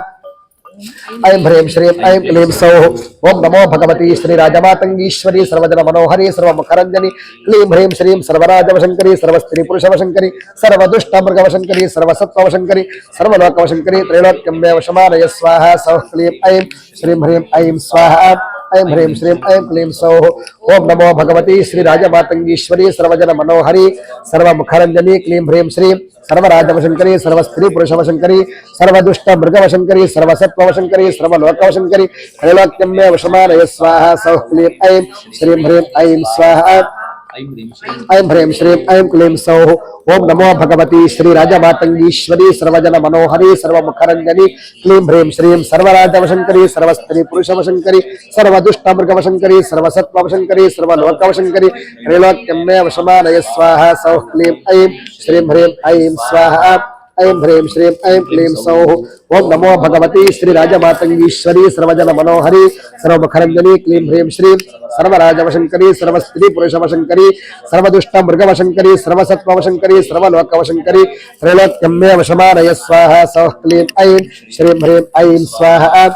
A: ऐं ह्रीं श्रीं ऐं क्लीं सौः ओम नमो भगवती श्री राजमातंगीश्वरी सर्वजन मनोहरी सर्वमुखरंजनी क्लीं ह्रीं श्रीं सर्वराजवशंकरी सर्वस्त्री पुरुषवशंकरी सर्वदुष्टमृगवशंकरी सर्वसत्त्ववशंकरी सर्वलोकवशंकरी त्रैलोक्यम्ये वशमानय स्वाहा सौः क्लीं ऐं श्रीं ह्रीं ऐं स्वाहा ऐं ह्रीं श्रीं ऐं क्लीं सौः ओम नमो भगवती श्री राजमातंगीश्वरी सर्वजन मनोहरी सर्वमुखरंजनी क्लीं ह्रीं श्रीं सर्वराजवशंकरी सर्वस्त्री पुरुषवशंकरी सर्वदुष्टमृगवशंकरी सर्वसत्त्ववशंकरी सर्वलोकवशंकरी त्रैलोक्यम्ये वशमानय स्वाहा सौः क्लीं ऐं श्रीं ह्रीं ऐं स्वाहा ऐं ह्रीं श्रीं ऐं क्लीं सौः ओम नमो भगवती श्री राजमातंगीश्वरी सर्वजन मनोहरी सर्वमुखरंजनी क्लीं ह्रीं श्रीं सर्वराजवशंकरी सर्वस्त्री पुरुषवशंकरी सर्वदुष्टमृगवशंकरी सर्वसत्त्ववशंकरी सर्वलोकवशंकरी त्रैलोक्यम्ये वशमानय स्वाहा सौः क्लीं ऐं श्रीं ह्रीं ऐं स्वाहा ऐं ह्रीं श्रीं ऐं क्लीं सौः ओम नमो भगवती श्री राजमातंगीश्वरी सर्वजन मनोहरी सर्वमुखरंजनी क्लीं ह्रीं श्रीं सर्वराजवशंकरी सर्वस्त्री पुरुषवशंकरी सर्वदुष्टमृगवशंकरी सर्वसत्त्ववशंकरी सर्वलोकवशंकरी त्रैलोक्यम्ये वशमानय स्वाहा सौः क्लीं ऐं श्रीं ह्रीं ऐं स्वाहा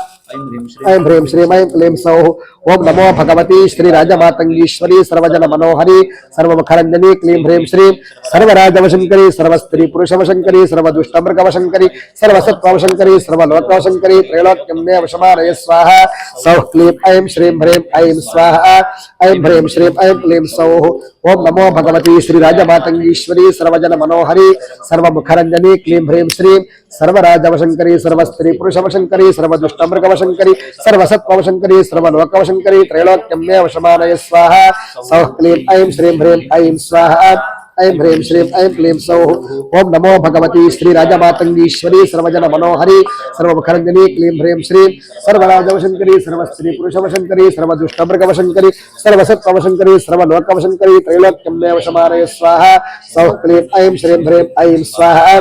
A: ऐं ह्रीं श्रीं ऐं क्लीं सौः ओम नमो भगवती श्री राजमातंगीश्वरी सर्वजन मनोहरी सर्वमुखरंजनी क्लीं ह्रीं श्रीं सर्वराजवशंकरी सर्वस्त्री पुरुषवशंकरी सर्वदुष्टमृगवशंकरी सर्वसत्त्ववशंकरी सर्वलोकवशंकरी त्रैलोक्यम्ये वशमानय स्वाहा सौः क्लीं ऐं श्रीं ह्रीं ऐं स्वाहा ऐं ह्रीं श्रीं ऐं क्लीं सौः ओम नमो भगवती श्री राजमातंगीश्वरी सर्वजन मनोहरी सर्वमुखरंजनी क्लीं ह्रीं श्रीं सर्वराजवशंकरी सर्वस्त्री पुरुषवशंकरी सर्वदुष्टमृगवशंकरी सर्वसत्त्ववशंकरी सर्वलोकवशंकरी त्रैलोक्यम्ये वशमानय स्वाहा सौः क्लीं ऐं श्रीं ह्रीं ऐं स्वाहा ऐं ह्रीं श्रीं ऐं क्लीं सौः ओम नमो भगवती श्री राजमातंगीश्वरी सर्वजन मनोहरी सर्वमुखरंजनी क्लीं ह्रीं श्रीं सर्वराजवशंकरी सर्वस्त्री पुरुषवशंकरी सर्वदुष्टमृगवशंकरी सर्वसत्त्ववशंकरी सर्वलोकवशंकरी त्रैलोक्यम्ये वशमानय स्वाहा सौः क्लीं ऐं श्रीं ह्रीं ऐं स्वाहा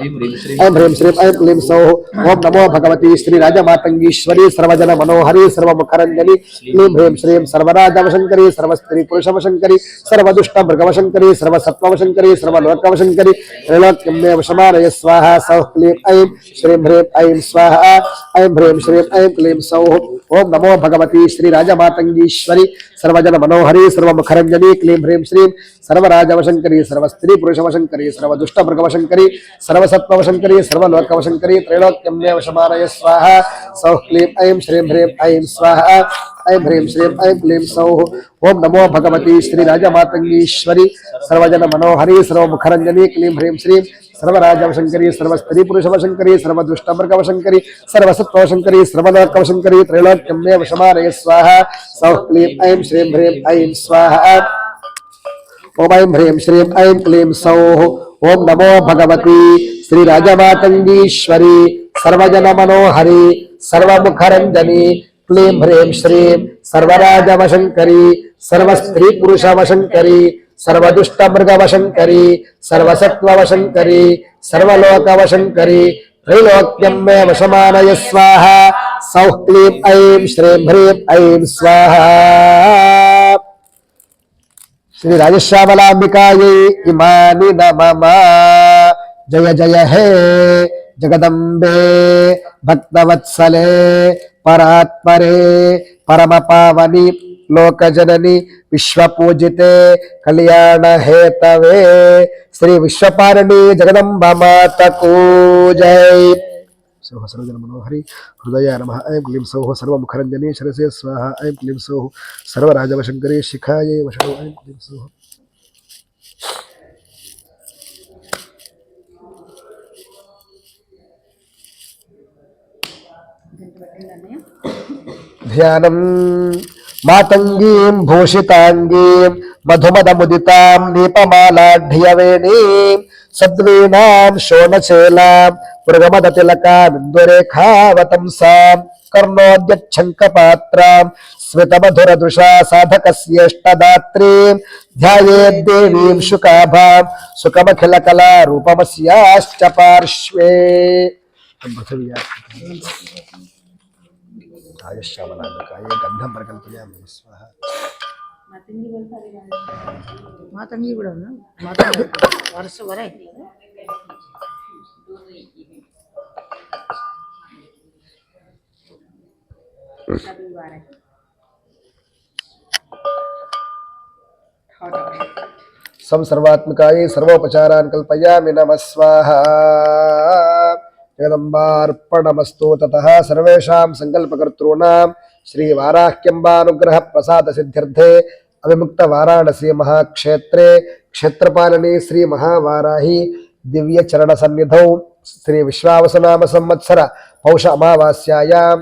A: ऐं ह्रीं श्रीं ऐं क्लीं सौः ओम नमो भगवती श्री राजमातंगीश्वरी सर्वजन मनोहरी सर्वमुखरंजनी क्लीं ह्रीं श्रीं सर्वराजवशंकरी सर्वस्त्री पुरुषवशंकरी सर्वदुष्ट मृगवशंकरी सर्वसत्ववशंकरी सर्वलोकवशंकरी त्रैलोक्यम्ये वशमानय स्वाहा सौः क्लीं ऐं श्रीं ह्रीं ऐं स्वाहा ऐं ह्रीं श्रीं ऐं क्लीं सौः ओम नमो भगवती श्री राजमातंगीश्वरी सर्वजन मनोहरी सर्वमुखरंजनी क्लीं ह्रीं श्रीं सर्वराजवशंकरी सर्वस्त्री पुरुषवशंकरी सर्वदुष्ट मृगवशंकरी सर्वसत्ववशंकरी सर्वलोकवशंकरी त्रैलोक्यम्ये वशमानय स्वाहा सौः क्लीं ऐं श्रीं ह्रीं ऐं स्वाहा ऐं ह्रीं श्रीं ऐं क्लीं सौः ओम नमो भगवती श्री राजमातंगीश्वरी सर्वजन मनोहरी सर्वमुखरंजनी क्लीं ह्रीं श्रीं सर्वराजवशंकरी सर्वस्त्री पुरुषवशंकरी सर्वदुष्टमृगवशंकरी सर्वसत्ववशंकरी सर्वलोकवशंकरी त्रैलोक्यम्ये वशमानय स्वाहा सौः क्लीं ऐं श्रीं ह्रीं ऐं स्वाहा ओम ऐं ह्रीं श्रीं ऐं क्लीं सौः ओम नमो भगवती श्री राजमातंगीश्वरी सर्वजन मनोहरी सर्वमुखरंजनी क्लीं ह्रीं श्रीं सर्वराजवशंकरी सर्वस्त्री पुरुषवशंकरी सर्वदुष्टमृगवशंकरी सर्वसत्ववशंकरी सर्वलोकवशंकरी त्रैलोक्यम्ये वशमानय स्वाहा सौः क्लीं ऐं श्रीं ह्रीं ऐं स्वाहा श्री राजश्यामलांबिकायै इमानि नमः जय जय हे जगदम्बे भक्तवत्सले परात्परे परम पावनी लोकजननी विश्वपूजिते कल्याण हेतवे श्री विश्वपारिणी जगदम्बा माता को जय सर्वजन मनोहरी हृदय नमः ऐं क्लीं सौः सर्वमुखरंजनी शरसे स्वाहा ऐं क्लीं सौः सर्वराजवशंकरी शिखायै वशो ऐं क्लीं सौः ध्यानं मातंगीं भूषितांगीं मधुमदमुदितां नीपमालाढ्यवेणीं सद्वीनां शोणचेलां मृगमदतिलकामिन्दुरेखावतंसां कर्णोद्यच्छङ्कपात्रां स्मितमधुरदृशा साधकस्येष्टदात्रीं ध्यायेद्देवीं शुकाभां सुखमखिलकलारूपमस्याश्च पार्श्वे राजश्यामलांबिकायै गंधं प्रकल्पयामि स्वाहा
C: మాతంగి కూడా ఉన్నా మాతంగి వరుస వరే
A: सर्वात्मकायै सर्वोपचारान् कल्पयामि नमः स्वाहा जगदम्बार्पणमस्तु ततः सर्वेषां संकल्पकर्तॄणां श्री वाराह्यम्बानुग्रह प्रसाद सिद्ध्यर्थे अविमुक्त वाराणसी महाक्षेत्रे क्षेत्रपालिनी श्री महावाराही दिव्य चरण सन्निधौ श्री विश्वावसुनाम संवत्सर पौष अमावास्यायां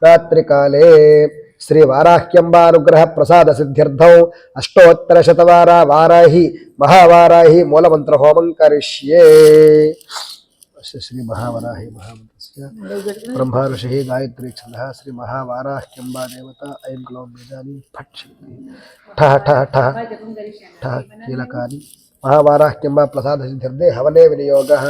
A: रात्रिकाले श्री वाराह्यम्बानुग्रह प्रसाद सिद्ध्यर्थौ अष्टोत्तर शतवारा वाराही महावाराही मूलमंत्र होमं करिष्ये श्री महावाराही महामंत्रस्य ब्रह्मा ऋषिः गायत्री छन्दः श्री महावाराह्यम्बा देवता ऐं क्लौं बीजानि फट् शक्ति ठः ठः ठः ठः कीलकानि महावाराह्यम्बा प्रसाद सिद्ध्यर्थे हवने विनियोगः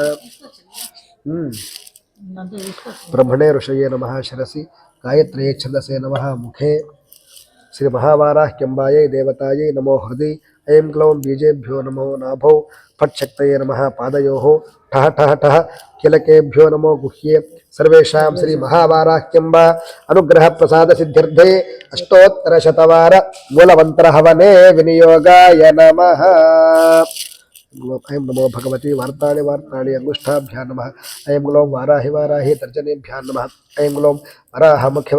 A: ब्रह्मणे ऋषये नमः शिरसि गायत्री छन्दसे नमः मुखे श्री महावाराह्यम्बायै देवतायै नमो हृदि ऐं क्लौं बीजेभ्यो नमो नाभौ फट् शक्तये नमः पादयोः ठः ठः ठः किलकेभ्यो नमो गुह्ये सर्वेषां श्री महावाराह्यम्बा अनुग्रह प्रसाद सिद्ध्यर्थे अष्टोत्तर शतवार मूलमंत्र हवने विनियोगाय नमः ऐं नमो भगवती वार्ताणि वार्ताणि अंगुष्ठाभ्यां नमः ऐं ग्लौं वाराहि वाराहि तर्जनीभ्यां नमः ऐं ग्लौं वराहमुखि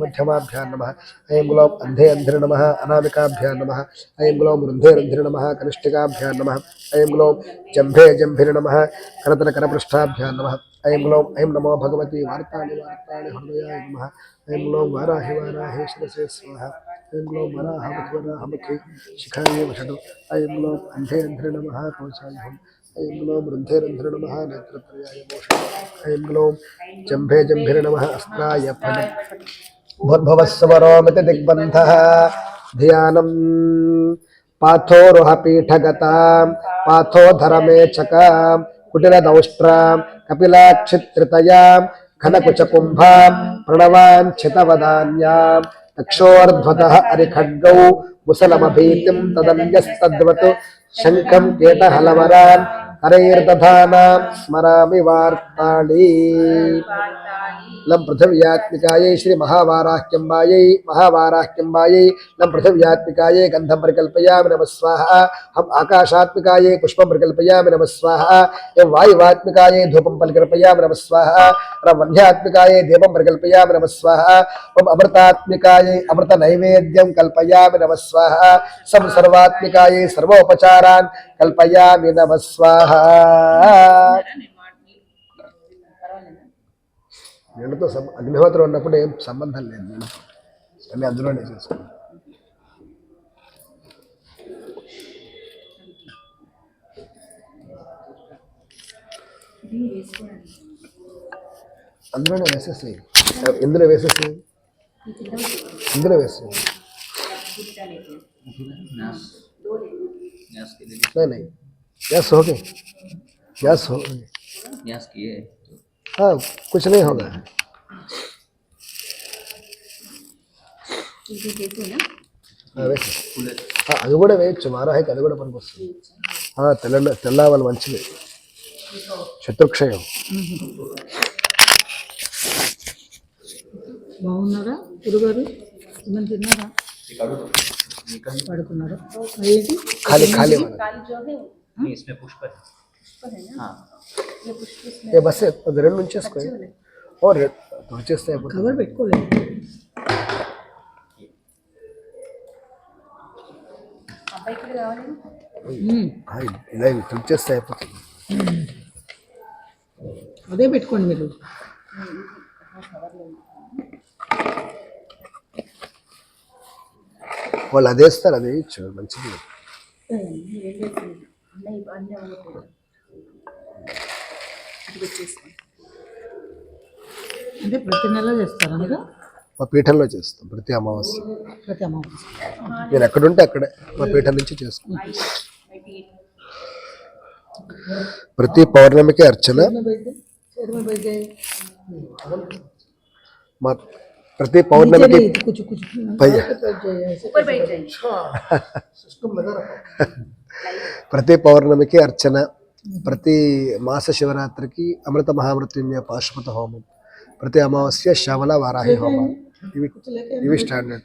A: मध्यमाभ्यां नमः ऐं ग्लौं अन्धे अन्धिर नमः अनामिकाभ्यां नमः ऐं ग्लौं रुन्धे रुन्धिर नमः कनिष्ठिकाभ्यां नमः ऐं ग्लौं जम्भे जम्भिर नमः करतलकरपृष्ठाभ्यां नमः ऐं ग्लौं ऐं नमो भगवती वार्ताणि वार्ताणि हृदयाय नमः ऐं ग्लौं वाराहि वाराहि शिरसे स्वाहा ऐं ग्लौं वराहमुखि शिखायै वषडु ऐं ग्लौं अन्धे अन्धिर नमः कवचाय ऐं ग्लौं रुन्धे रुन्धिर नमः नेत्रत्रयाय मोषडु ऐं ग्लौं जम्भे जम्भिर नमः अस्त्राय फलम् भूर्भुवस्सुवरोमिति दिग्बन्धः ध्यानं पाथोरुह पीठगतां पाथोधरमेचकां कुटिलदौष्ट्रां कपिलाक्षित्रितयां घनकुचकुम्भां प्रणवाञ्छितवदान्यां दक्षोर्ध्वतः अरिखड्गौ मुसलमभीतिं तदन्यस्तद्वत् शङ्खं केटहलवरान् करैर्दधानां स्मरामि वार्ताळी लं पृथिव्यात्मिकायै श्री महावाराह्यम्बायै लं पृथिव्यात्मिकायै गन्धं परिकल्पयामि नमः स्वाहा हम आकाशात्मिकायै पुष्पं परिकल्पयामि नमः स्वाहा एवं वायुवात्मिकायै धूपं परिकल्पयामि नमः स्वाहा वह्यात्मिकायै दीपं परिकल्पयामि नमः स्वाहा ओम अमृतात्मिकायै अमृतनैवेद्यं कल्पयामि नमः स्वाहा सर्वात्मिकायै सर्वोपचारान् कल्पयामि नमः स्वाहा నీళ్ళతో అగ్నిహోత్రం ఉన్నప్పుడు ఏం సంబంధం లేదు నీళ్ళతో అన్నీ అందులోనే చేసుకోండి అందులోనే వేసేసి ఇందులో వేసేసి ఇందులో వేసి नहीं गैस हो गई गैस हो गई
D: गैस किए
A: हाँ कुछ नहीं होगा అది కూడా వేయచ్చు వారాహికి అది కూడా పనికొస్తుంది తెల్లవాళ్ళు మంచిది శత్రుక్షయం
C: బాగున్నారా గురుగారు ఏమైనా తిన్నారా పడుకున్నారా ఏంటి
A: ఖాళీ ఖాళీ
D: नहीं इसमें पुष्प है हाँ
A: ఏ బస్ అది రెండు ఉంచేసుకో ఓ తుడిచేస్తే
C: కవర్ పెట్టుకోలేదు
A: ఇలా తుడిచేస్తే అయిపోతుంది
C: అదే పెట్టుకోండి మీరు
A: వాళ్ళు అదేస్తారు అది వేయచ్చు మంచిది
C: అంటే ప్రతి నెల చేస్తారా మీరు
A: మా పీఠంలో చేస్తాం ప్రతి అమావాస్య
C: ప్రతి అమావాస్య
A: నేను ఎక్కడుంటే అక్కడే మా పీఠం నుంచి చేసుకుంటాం ప్రతి పౌర్ణమికి అర్చన మా ప్రతి పౌర్ణమికి ప్రతి పౌర్ణమికి అర్చన ప్రతి మాస శివరాత్రికి అమృత మహామృత్యుంజయ పాశుపత హోమం ప్రతి అమావాస్య శ్యామల వారాహి హోమం ఇవి స్టాండర్డ్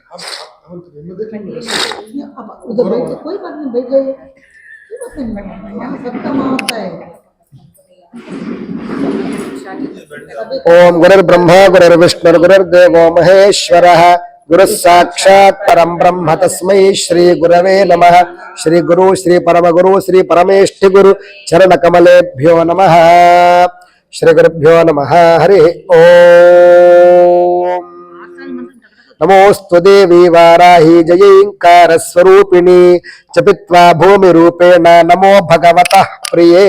A: ఓం గురుర్బ్రహ్మ గురుర్విష్ణుర్ గురుర్దేవో మహేశ్వరః గురుః సాక్షాత్ పరం బ్రహ్మ తస్మై శ్రీ గురవే నమః శ్రీ గురు శ్రీ పరమగురు శ్రీ పరమేష్ఠి గురు చరణ కమలేభ్యో నమః శ్రీ గురుభ్యో నమః హరి ఓం నమోస్తు దేవి వారాహి జయైంకార స్వరూపిణి చపిత్వా భూమి రూపేణ నమో భగవతః ప్రియే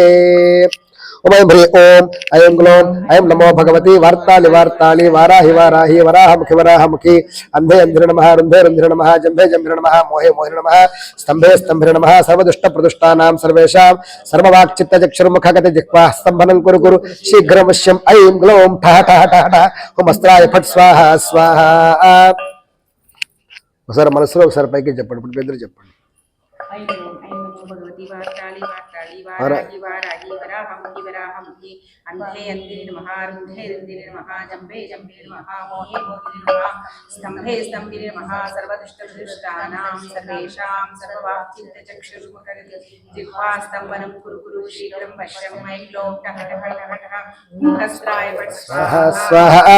A: ओम भ्री ओम ऐं ग्लों ऐं नमो भगवती वार्ताली वार्ताली वाराहि वाराहि वराहमुखि वराहमुखि अंधे अंधिरे नमः रुंधे रुंधिरे नमः जंभे जंभिरे नमः मोहे मोहिरे नमः स्तंभे स्तंभिरे नमः सर्वदुष्ट प्रदुष्टानां सर्वेषां सर्ववाक्चित्तचक्षुर्मुखगत जिह्वा स्तंभनं कुरु कुरु शीघ्रमश्यं ऐं ग्लों ठः ठः ठः ठः ओम अस्त्राय फट् स्वाहा स्वाहा ఒకసారి మనసులో ఒకసారి పైకి చెప్పండి ఇప్పుడు బెదిరి చెప్పండి
E: भगवती वार्ताली वार्ताली वाराही वाराही वराहमुखि वराहमुखि अंधे अंधिरे नमः रुंधे रुंधिरे नमः जंभे जंभे नमः मोहे मोहिने नमः स्तंभे स्तंभिरे नमः सर्वदुष्टप्रदुष्टानां सर्वेषां सर्ववाक्चित्तचक्षुर्मुखगत जिह्वा स्तंभनं कुरु कुरु शीघ्रं वश्यं ऐं ग्लौं ठः ठः ठः ठः हस्त्राय फट्
A: स्वाहा स्वाहा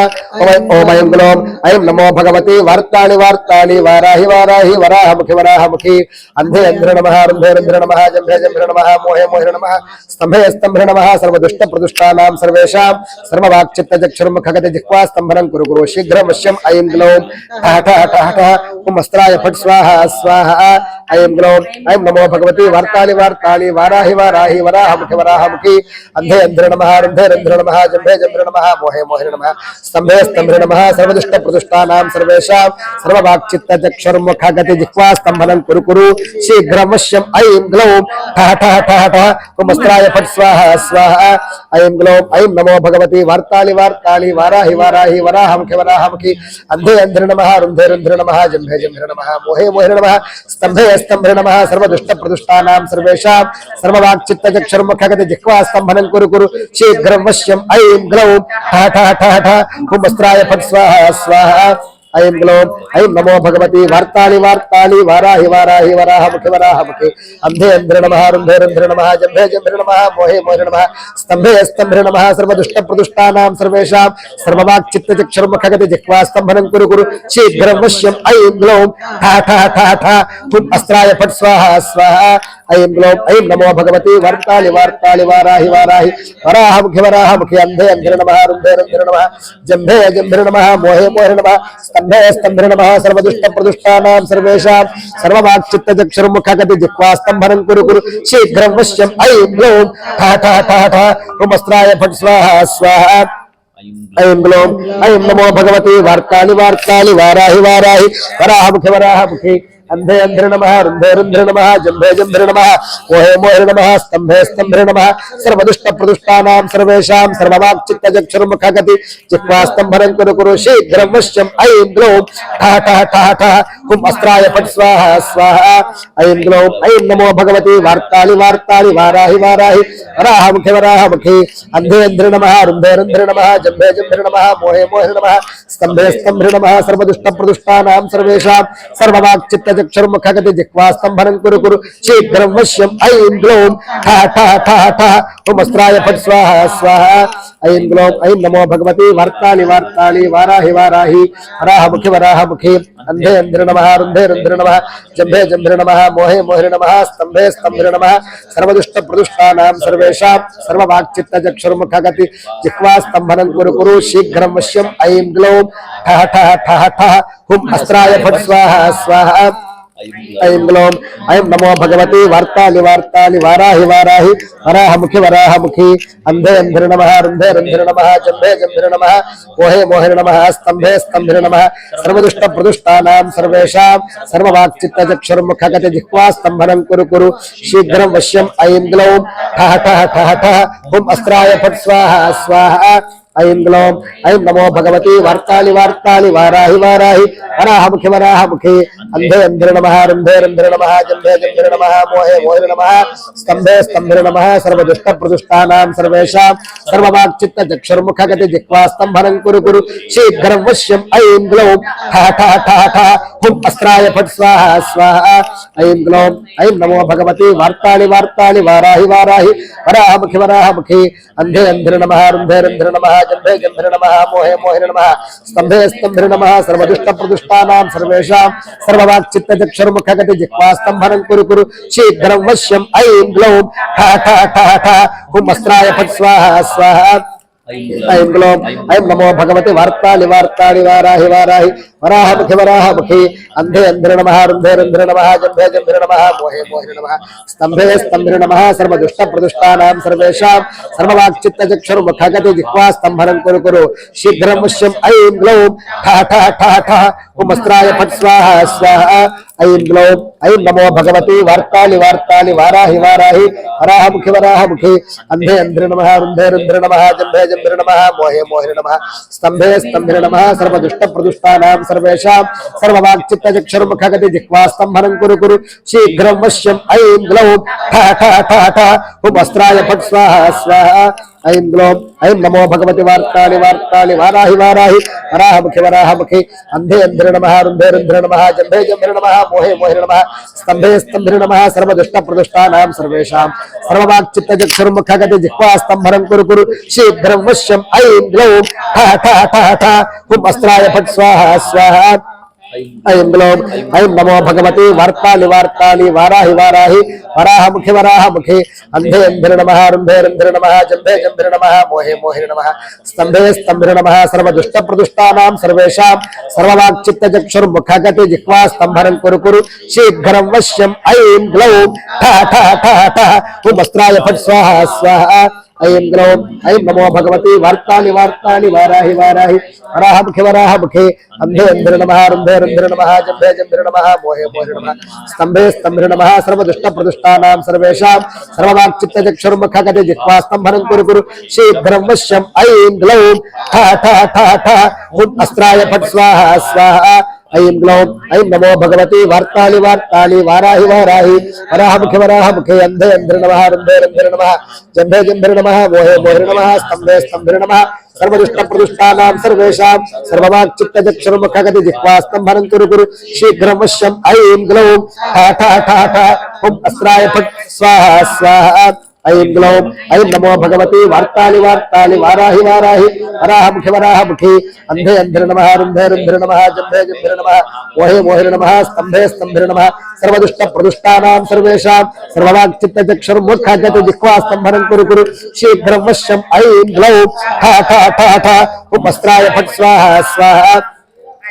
A: ओम ऐं ग्लौं ऐं नमो भगवती वार्ताली वार्ताली वाराहि वाराहि वराहमुखि वराहमुखि अंधे अंधिरे नमः रुंधे रुंधिरे नमः जंभे जंभिरे नमः मोहे मोहिने नमः स्तंभे स्तंभिरे नमः सर्वदुष्ट प्रदुष्टानां सर्वेषां सर्ववाक्चित्तचक्षुर्मुखगत जिह्वा स्तंभनं कुरु कुरु शीघ्रं वश्यं ऐं ग्लौं ठः ठः ठः ठः ओम अस्त्राय फट् स्वाहा स्वाहा ऐं ग्लौं ऐं नमो भगवती वार्तालि वार्तालि वाराहि वाराहि वराहमुखि अन्धे अन्ध्रे नमः रुन्धे रुन्ध्रे नमः जम्भे जम्भे नमः मोहे मोहे नमः स्तम्भे स्तम्भे नमः सर्वदुष्ट प्रदुष्टानां सर्वेषां सर्ववाक्चित्तचक्षुर्मुखगति जिह्वा स्तम्भनं कुरु कुरु शीघ्रं वश्यं ऐं ग्लौं ठः ठः ठः ठः कुमस्त्राय फट् स्वाहा स्वाहा ऐं ग्लौं ऐं नमो भगवती वार्तालि वार्तालि वाराहि वाराहि वराहमुखि अन्धे अन्ध्रे नमः रुन्धे रुन्ध्रे नमः जम्भे जम्भे नमः मोहे मोहे नमः स्तम्भे स्तम्भे नमः सर्वदुष्ट प्रदुष्टानां सर्वेषां सर्ववाक्चित्तचक्षुर्मुखगति जिह्वा स्तम्भनं कुरु कुरु शीघ्रं वश्यं ऐं ग्लौं ठः ठः ठः ठः कुमस्त्राय फट् स्वाहा स्वाहा ऐं ग्लौं ऐं नमो भगवती वार्तालि वार्तालि वाराहि वाराहि वराहमुखि अन्धे अन्ध्रे नमः रुन्धे रुन्ध्रे नमः जम्भे जम्भे नमः मोहे मोहे नमः स्तम्भे स्तम्भे नमः सर्वदुष्ट प्रदुष्टानां सर्वेषां सर्ववाक्चित्तचक्षुर्मुखगति जिह्वा स्तम्भनं कुरु कुरु शीघ्रं वश्यं ऐं ग्लौं ठः ठः ठः ठः हुम् अस्त्राय फट् स्वाहा स्वाहा ऐं ग्लौं ऐं नमो भगवती वार्तालि वार्तालि वाराहि वाराहि वराहमुखि अन्धे अन्ध्रे नमः रुन्धे रुन्ध्रे नमः जम्भे जम्भे नमः मोहे मोहे नमः स्तम्भे स्तम्भे नमः सर्वदुष्ट प्रदुष्टानां सर्वेषां सर्ववाक्चित्तचक्षुर्मुखगति जिह्वा स्तम्भनं कुरु कुरु शीघ्रं वश्यं ऐं ग्लौं ठः ठः ठः ठः हुमस्त्राय फट् स्वाहा स्वाहा ऐं ग्लौं ऐं नमो भगवती वार्तालि वार्तालि वाराहि वाराहि वराहमुखि अन्धे अन्ध्रे नमः रुन्धे रुन्ध्रे नमः जम्भे जम्भे नमः मोहे मोहे नमः स्तम्भे स्तम्भे नमः सर्वदुष्ट प्रदुष्टानां सर्वेषां सर्ववाक्चित्तचक्षुर्मुखगति जिह्वा स्तम्भनं कुरु कुरु शीघ्रं वश्यं ऐं ग्लौं ठः ठः ठः ठः हुम् अस्त्राय फट् स्वाहा स्वाहा ऐं ग्लौं ऐं नमो भगवती वार्तालि वार्तालि वाराहि वाराहि वराहमुखि अन्धे अन्ध्रे नमः रुन्धे रुन्ध्रे नमः जम्भे जम्भे नमः मोहे मोहे नमः स्तम्भे स्तम्भे नमः सर्वदुष्ट प्रदुष्टानां सर्वेषां सर्ववाक्चित्तचक्षुर्मुखगति जिह्वा स्तम्भनं कुरु कुरु शीघ्रं वश्यं ऐं ग्लौं ठः ठः ठः ठः हुमस्त्राय फट् स्वाहा स्वाहा ऐं ग्लौं ऐं नमो भगवती वार्तालि वार्तालि वाराहि वाराहि वराहमुखि अन्धे अन्ध्रे नमः रुन्धे रुन्ध्रे नमः जम्भे जम्भे नमः मोहे मोहे नमः स्तम्भे स्तम्भे नमः सर्वदुष्ट प्रदुष्टानां सर्वेषां सर्ववाक्चित्तचक्षुर्मुखगति जिह्वा स्तम्भनं कुरु कुरु शीघ्रं वश्यं ऐं ग्लौं ठः ठः ठः ठः हुम् अस्त्राय फट् स्वाहा स्वाहा ऐं ग्लौं ऐं नमो भगवती वार्तालि वार्तालि वाराहि वाराहि वराहमुखि अन्धे अन्ध्रे नमः रुन्धे रुन्ध्रे नमः जम्भे जम्भे नमः मोहे मोहे नमः स्तम्भे स्तम्भे नमः सर्वदुष्ट प्रदुष्टानां सर्वेषां सर्ववाक्चित्तचक्षुर्मुखगति जिह्वा स्तम्भनं कुरु कुरु शीघ्रं वश्यं ऐं ग्लौं ठः ठः ठः ठः हुम् अस्त्राय फट् स्वाहा स्वाहा ऐं ग्लौं ऐं नमो भगवती वार्तालि वार्तालि वाराहि वाराहि वराहमुखि अन्धे अन्ध्रे नमः रुन्धे रुन्ध्रे नमः जम्भे जम्भे नमः मोहे मोहे नमः स्तम्भे स्तम्भे नमः सर्वदुष्ट प्रदुष्टानां सर्वेषां सर्ववाक्चित्तचक्षुर्मुखगति जिह्वा स्तम्भनं कुरु कुरु शीघ्रं वश्यं ऐं ग्लौं ठः ठः ठः ठः हुम् अस्त्राय फट् स्वाहा स्वाहा ऐं ग्लौं ऐं नमो भगवती वार्तालि वार्तालि वाराहि वाराहि वराहमुखि अन्धे अन्ध्रे नमः रुन्धे रुन्ध्रे नमः जम्भे जम्भे नमः मोहे मोहे नमः स्तम्भे स्तम्भे नमः सर्वदुष्ट प्रदुष्टानां सर्वेषां सर्ववाक्चित्तचक्षुर्मुखगति जिह्वा स्तम्भनं कुरु कुरु शीघ्रं वश्यं ऐं ग्लौं ठः ठः ठः ठः हुम् अस्त्राय फट् स्वाहा स्वाहा ऐं ग्लौं ऐं नमो भगवती वार्तालि वार्तालि वाराहि वाराहि वराहमुखि अन्धे अन्ध्रे नमः रुन्धे रुन्ध्रे नमः जम्भे जम्भे नमः मोहे मोहे नमः स्तम्भे स्तम्भे नमः सर्वदुष्ट प्रदुष्टानां सर्वेषां सर्ववाक्चित्तचक्षुर्मुखगति जिह्वा स्तम्भनं कुरु कुरु शीघ्रं वश्यं ऐं ग्लौं ठः ठः ठः ठः हुम् अस्त्राय फट् स्वाहा स्वाहा ऐं ग्लौं ऐं नमो भगवती वार्तालि वार्तालि वाराहि वाराहि वराहमुखि अन्धे अन्ध्रे नमः रुन्धे रुन्ध्रे नमः जम्भे जम्भे नमः मोहे मोहे नमः स्तम्भे स्तम्भे नमः सर्वदुष्ट प्रदुष्टानां सर्वेषां सर्ववाक्चित्तचक्षुर्मुखगति जिह्वा स्तम्भनं कुरु कुरु शीघ्रं वश्यं ऐं ग्लौं ठः ठः ठः ठः हुम् अस्त्राय फट् स्वाहा स्वाहा ऐं ग्लौं ऐं नमो भगवति वार्तालि वार्तालि वाराहि वाराहि वराहमुखि अन्धे अन्ध्रे नमः रुन्धे रुन्ध्रे नमः जम्भे जम्भे नमः मोहे मोहे नमः स्तम्भे स्तम्भे नमः सर्वदुष्ट प्रदुष्टानां सर्वेषां सर्ववाक्चित्तचक्षुर्मुखगति जिह्वा स्तम्भनं कुरु कुरु शीघ्रं वश्यं ऐं ग्लौं ठः ठः ठः ठः हुम् अस्त्राय फट् स्वाहा स्वाहा ऐं ग्लौं ऐं नमो भगवते वार्तालि वार्तालि वाराहि वाराहि वराहमुखे अन्धे अन्धिर नमः रुन्धे रुन्धिर नमः जम्भे जम्भिर नमः मोहे मोहिर नमः स्तम्भे स्तम्भिर नमः सर्वदुष्टप्रदुष्टानां सर्वेषां सर्ववाक्चित्तचक्षुर्मुखगते जिह्वा स्तम्भनं कुरु कुरु शीघ्रं वश्यम् ऐं ग्लौं ठः ठः ठः ठः हुं वस्त्राय फट् स्वाहा स्वाहा ऐं ग्लौं ऐं नमो भगवते वार्तालि वार्तालि वाराहि वाराहि वराहमुखे अन्धे अन्धिर नमः रुन्धे रुन्धिर नमः जम्भे जम्भिर नमः मोहे मोहिर नमः स्तम्भे स्तम्भिर नमः सर्वदुष्टप्रदुष्टानां सर्वेषां सर्ववाक्चित्तचक्षुर्मुखगते जिह्वा स्तम्भनं कुरु कुरु शीघ्रं वश्यम् ऐं ग्लौं ठः ठः ठः ठः हुं अस्त्राय फट् स्वाहा स्वाहा ऐं ग्लौं ऐं नमो भगवते वार्तालि वार्तालि वाराहि वाराहि वराहमुखे अन्धे अन्धिर नमः रुन्धे रुन्धिर नमः जम्भे जम्भिर नमः मोहे मोहिर नमः स्तम्भे स्तम्भिर नमः सर्वदुष्टप्रदुष्टानां सर्वेषां सर्ववाक्चित्तचक्षुर्मुखगते जिह्वा स्तम्भनं कुरु कुरु शीघ्रं वश्यम् ऐं ग्लौं ठः ठः ठः ठः हुं अस्त्राय फट् स्वाहा स्वाहा ऐं ग्लौं ऐं नमो भगवते वार्तालि वार्तालि वाराहि वाराहि वराहमुखे अन्धे अन्धिर नमः रुन्धे रुन्धिर नमः जम्भे जम्भिर नमः मोहे मोहिर नमः स्तम्भे स्तम्भिर नमः सर्वदुष्टप्रदुष्टानां सर्वेषां सर्ववाक्चित्तचक्षुर्मुखगते जिह्वा स्तम्भनं कुरु कुरु शीघ्रं वश्यम् ऐं ग्लौं ठः ठः ठः ठः हुं वस्त्राय फट् स्वाहा स्वाहा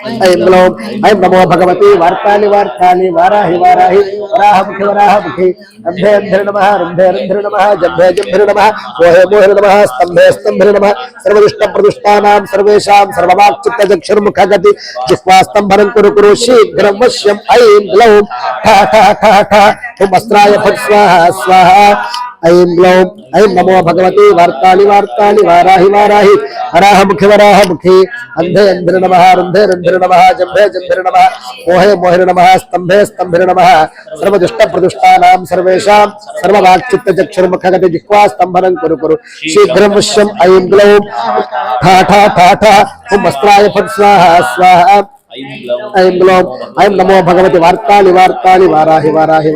A: ऐं ग्लौं ऐं नमो भगवते वार्तालि वार्तालि वाराहि वाराहि वराहमुखे अन्धे अन्धिर नमः रुन्धे रुन्धिर नमः जम्भे जम्भिर नमः मोहे मोहिर नमः स्तम्भे स्तम्भिर नमः सर्वदुष्टप्रदुष्टानां सर्वेषां सर्ववाक्चित्तचक्षुर्मुखगते जिह्वा स्तम्भनं कुरु कुरु शीघ्रं वश्यम् ऐं ग्लौं ठः ठः ठः ठः हुं वस्त्राय फट् स्वाहा स्वाहा ऐं ग्लौं ऐं नमो भगवते वार्तालि वार्तालि वाराहि वाराहि वराहमुखे अन्धे अन्धिर नमः रुन्धे रुन्धिर नमः जम्भे जम्भिर नमः मोहे मोहिर नमः स्तम्भे स्तम्भिर नमः सर्वदुष्टप्रदुष्टानां सर्वेषां सर्ववाक्चित्तचक्षुर्मुखगते जिह्वा स्तम्भनं कुरु कुरु शीघ्रं वश्यम् ऐं ग्लौं ठः ठः ठः ठः हुं वस्त्राय फट् स्वाहा स्वाहा ऐं ग्लौं ऐं नमो भगवते वार्तालि वार्तालि वाराहि वाराहि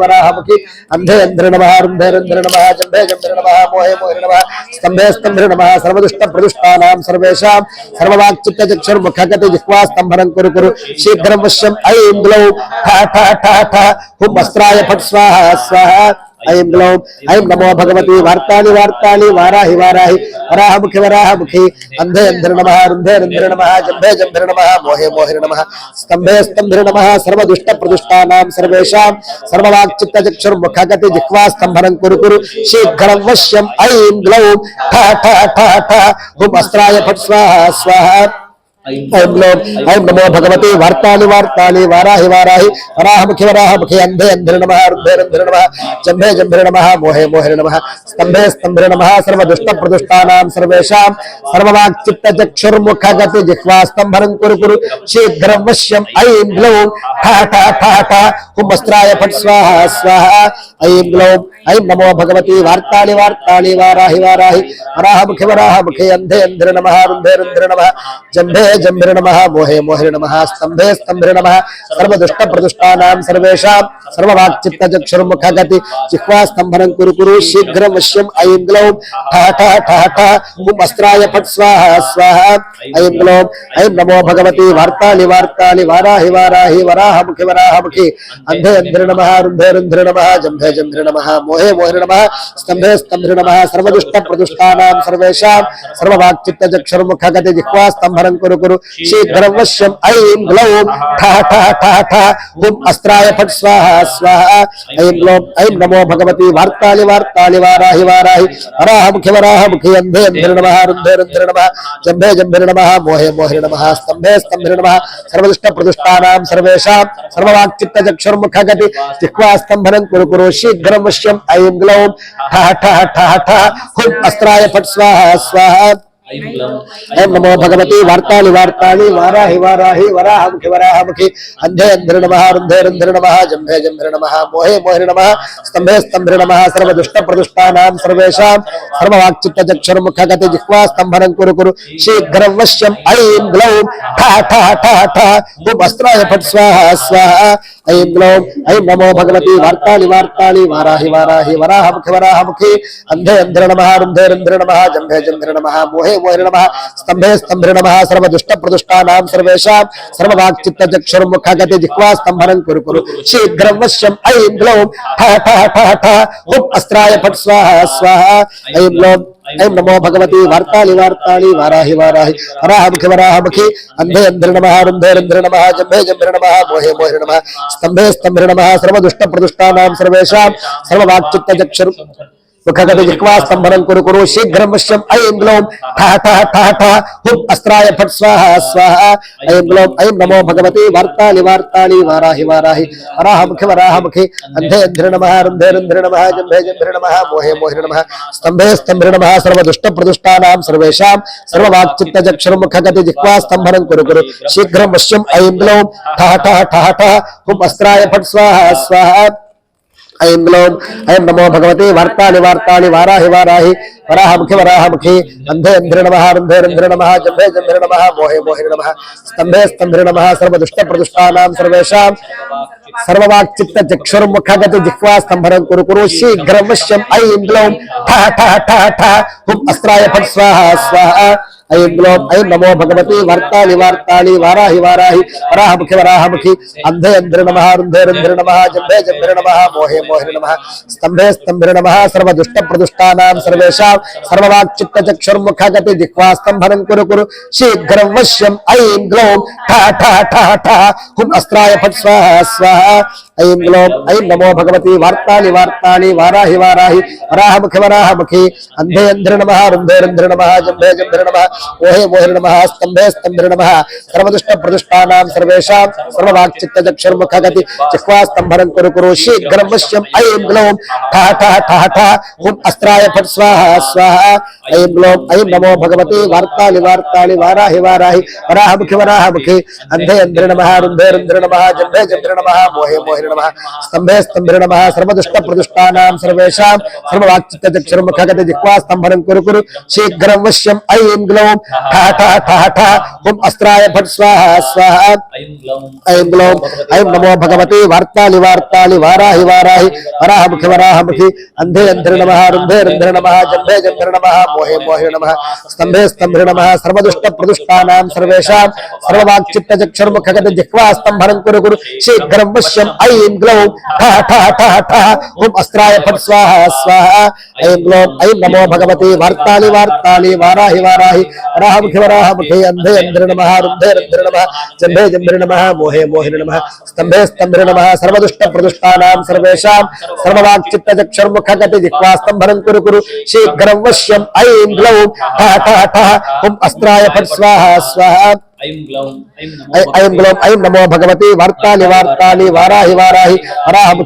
A: वराहमुखे अन्धे अन्धिर नमः रुन्धे रुन्धिर नमः जम्भे जम्भिर नमः मोहे मोहिर नमः स्तम्भे स्तम्भिर नमः सर्वदुष्टप्रदुष्टानां सर्वेषां सर्ववाक्चित्तचक्षुर्मुखगते जिह्वा स्तम्भनं कुरु कुरु शीघ्रं वश्यम् ऐं ग्लौं ठः ठः ठः ठः हुं वस्त्राय फट् स्वाहा स्वाहा ऐं ग्लौं ऐं नमो भगवते वार्तालि वार्तालि वाराहि वाराहि वराहमुखे अन्धे अन्धिर नमः रुन्धे रुन्धिर नमः जम्भे जम्भिर नमः मोहे मोहिर नमः स्तम्भे स्तम्भिर नमः सर्वदुष्टप्रदुष्टानां सर्वेषां सर्ववाक्चित्तचक्षुर्मुखगते जिह्वा स्तम्भनं कुरु कुरु शीघ्रं वश्यम् ऐं ग्लौं ठः ठः ठः ठः हुं अस्त्राय फट् स्वाहा स्वाहा ऐं ग्लौं ऐं नमो भगवते वार्तालि वार्तालि वाराहि वाराहि वराहमुखे अन्धे अन्धिर नमः रुन्धे रुन्धिर नमः जम्भे जम्भिर नमः मोहे मोहिर नमः स्तम्भे स्तम्भिर नमः सर्वदुष्टप्रदुष्टानां सर्वेषां सर्ववाक्चित्तचक्षुर्मुखगते जिह्वा स्तम्भनं कुरु कुरु शीघ्रं वश्यम् ऐं ग्लौं ठः ठः ठः ठः हुं वस्त्राय फट् स्वाहा स्वाहा ऐं ग्लौं ऐं नमो भगवते वार्तालि वार्तालि वाराहि वाराहि वराहमुखे अन्धे अन्धिर नमः रुन्धे रुन्धिर नमः जम्भे जम्भिर नमः मोहे मोहिर नमः स्तम्भे स्तम्भिर नमः सर्वदुष्टप्रदुष्टानां सर्वेषां सर्ववाक्चित्तचक्षुर्मुखगते जिह्वा स्तम्भनं कुरु कुरु शीघ्रं वश्यम् ऐं ग्लौं ठः ठः ठः ठः हुं वस्त्राय फट् स्वाहा स्वाहा ऐं ग्लौं ऐं नमो भगवते वार्तालि वार्तालि वाराहि वाराहि वराहमुखे अन्धे अन्धिर नमः रुन्धे रुन्धिर नमः जम्भे जम्भिर नमः मोहे मोहिर नमः स्तम्भे स्तम्भिर नमः सर्वदुष्टप्रदुष्टानां सर्वेषां सर्ववाक्चित्तचक्षुर्मुखगते जिह्वा स्तम्भनं कुरु कुरु शीघ्रं वश्यम् ऐं ग्लौं ठः ठः ठः ठः हुं अस्त्राय फट् स्वाहा स्वाहा ऐं ग्लौं ऐं नमो भगवते वार्तालि वार्तालि वाराहि वाराहि वराहमुखे अन्धे अन्धिर नमः रुन्धे रुन्धिर नमः जम्भे जम्भिर नमः मोहे मोहिर नमः स्तम्भे स्तम्भिर नमः सर्वदुष्टप्रदुष्टानां सर्वेषां सर्ववाक्चित्तचक्षुर्मुखगते जिह्वा स्तम्भनं कुरु कुरु शीघ्रं वश्यम् ऐं ग्लौं ठः ठः ठः ठः हुं अस्त्राय फट् स्वाहा स्वाहा ऐं नमो भगवते वार्तालि वार्तालि वाराहि वाराहि वराहमुखे अन्धे अन्धिर नमः रुन्धे रुन्धिर नमः जम्भे जम्भिर नमः मोहे मोहिर नमः स्तम्भे स्तम्भिर नमः सर्वदुष्टप्रदुष्टानां सर्वेषां सर्ववाक्चित्तचक्षुर्मुखगते जिह्वा स्तम्भनं कुरु कुरु शीघ्रं वश्यम् ऐं ग्लौं ठः ठः ठः ठः हुं वस्त्राय फट् स्वाहा स्वाहा ऐं ग्लौं ऐं नमो भगवते वार्तालि वार्तालि वाराहि वाराहि वराहमुखे अन्धे अन्धिर नमः रुन्धे रुन्धिर नमः जम्भे जम्भिर नमः मोहे मोहे नमः स्तंभे स्तंभे नमः सर्वदुष्ट प्रदुष्टानां सर्वेषां सर्ववाक्चित्तचक्षुर्मुखगति जिह्वा स्तंभनं कुरु कुरु शीघ्रं वश्यं ऐं ग्लौं ठः ठः ठः ठः हुं अस्त्राय फट् स्वाहा स्वाहा ऐं ग्लौं ऐं नमो भगवती वार्ताली वार्ताली वाराहि वाराहि वराहमुखि अंधे अंधे नमः रुंधे रुंधे नमः जम्भे जम्भे नमः मोहे मोहे नमः स्तंभे स्तंभे नमः सर्वदुष्ट प्रदुष्टानां सर्वेषां सर्ववाक्चित्तचक्षुर् मुखगति जिह्वा स्तंभनं कुरु कुरु शीघ्रं वश्यं ऐं ग्लौं ठः ठः ठः ठः हुं अस्त्राय फट् स्वाहा स्वाहा ऐं ग्लौं ऐं नमो भगवती वार्ताली वार्ताली वाराहि वाराहि वराहमुखि अंधे अंधे नमः रुंधे रुंधे नमः जम्भे जम्भे नमः मोहे मोहे नमः स्तंभे स्तंभे नमः सर्वदुष्ट प्रदुष्टानां सर्वेषां सर्ववाक्चित्तचक्षुर्मुखगति जिह्वा स्तंभनं कुरु कुरु शीघ्रं वश्यं ऐं ग्लौं ठः ठः ठः ठः हुं अस्त्राय फट् स्वाहा स्वाहा ऐं ग्लौं ऐं नमो भगवते वार्ताली वार्ताली वाराहि वाराहि वराहमुखि अंधे अंधे नमः रुंधे रुंधे नमः जम्भे जम्भे नमः मोहे मोहे नमः स्तंभे स्तंभे नमः सर्वदुष्ट प्रदुष्टानां सर्वेषां सर्ववाक्चित्तचक्षुर्मुखगति जिह्वा स्तंभनं कुरु कुरु शीघ्रं वश्यं ऐं ग्लौं ठः ठः ठः ठः हुं अस्त्राय फट् स्वाहा स्वाहा ऐं ग्लौं ऐं नमो भगवती वार्ताली वार्ताली वाराहि वाराहि वराहमुखि अंधे अंधे नमः रुंधे रुंधे नमः जम्भे जम्भे नमः मोहे मोहे नमः स्तंभे स्तंभे नमः सर्वदुष्ट प्रदुष्टानां सर्वेषां सर्ववाक्चित्तचक्षुर्मुखगति जिह्वा स्तंभनं कुरु कुरु शीघ्रं वश्यं ऐं ग्लौं ठः ठः ठः ठः हुं अस्त्राय फट् स्वाहा स्वाहा ऐं ग्लौं ऐं नमो भगवती वार्ताली वार्ताली वाराहि वाराहि वराहमुखि अंधे अंधे नमः रुंधे रुंधे नमः जम्भे जम्भे नमः मोहे मोहे नमः स्तंभे स्तंभे नमः सर्वदुष्ट प्रदुष्टानां सर्वेषां सर्ववाक्चित्तचक्षुर्मुखगति जिह्वा स्तंभनं कुरु कुरु शीघ्रं वश्यं ऐं ग्लौं ठः ठः ठः ठः हुं अस्त्राय फट् स्वाहा स्वाहा ऐं ग्लौं ऐं नमो भगवते वार्ताली वार्ताली वाराहि वाराहि वराहमुखि अंधे अंधे नमः रुंधे रुंधे नमः जम्भे जम्भे नमः मोहे मोहे नमः स्तंभे स्तंभे नमः सर्वदुष्ट प्रदुष्टानां सर्वेषां सर्ववाक्चित्तचक्षुर्मुखगति जिह्वा स्तंभनं कुरु कुरु शीघ्रं वश्यं ऐं ग्लौं ठः ठः ठः ठः हुं अस्त्राय फट् स्वाहा स्वाहा ऐं ग्लौं ऐं नमो भगवते वार्ताली वार्ताली वाराहि वाराहि वराहमुखि अंधे अंधे नमः रुंधे रुंधे नमः जम्भे जम्भे नमः मोहे मोहे नमः स्तंभे स्तंभे नमः सर्वदुष्ट प्रदुष्टानां सर्वेषां सर्ववाक्चित्तचक्षुर्मुखगति जिह्वा स्तंभनं कुरु कुरु शीघ्रं वश्यं ऐं ग्लौं ठः ठः ठः ठः हुं अस्त्राय फट् स्वाहा स्वाहा ऐं ग्लौं ऐं नमो भगवते वार्ताली वार्ताली वाराहि वाराहि वराहमुखि अंधे अंधे नमः रुंधे रुंधे नमः जम्भे जम्भे नमः मोहे मोहे नमः स्तंभे स्तंभे नमः सर्वदुष्ट प्रदुष्टानां सर्वेषां सर्ववाक्चित्तचक्षुर्मुखगति जिह्वा स्तंभनं कुरु कुरु शीघ्रं वश्यं ऐं ग्लौं ठः ठः ठः हुं अस्त्राय फट् स्वाहा स्वाहा ऐं ग्लौं ऐं नमो भगवते वार्ताली वार्ताली वाराहि वाराहि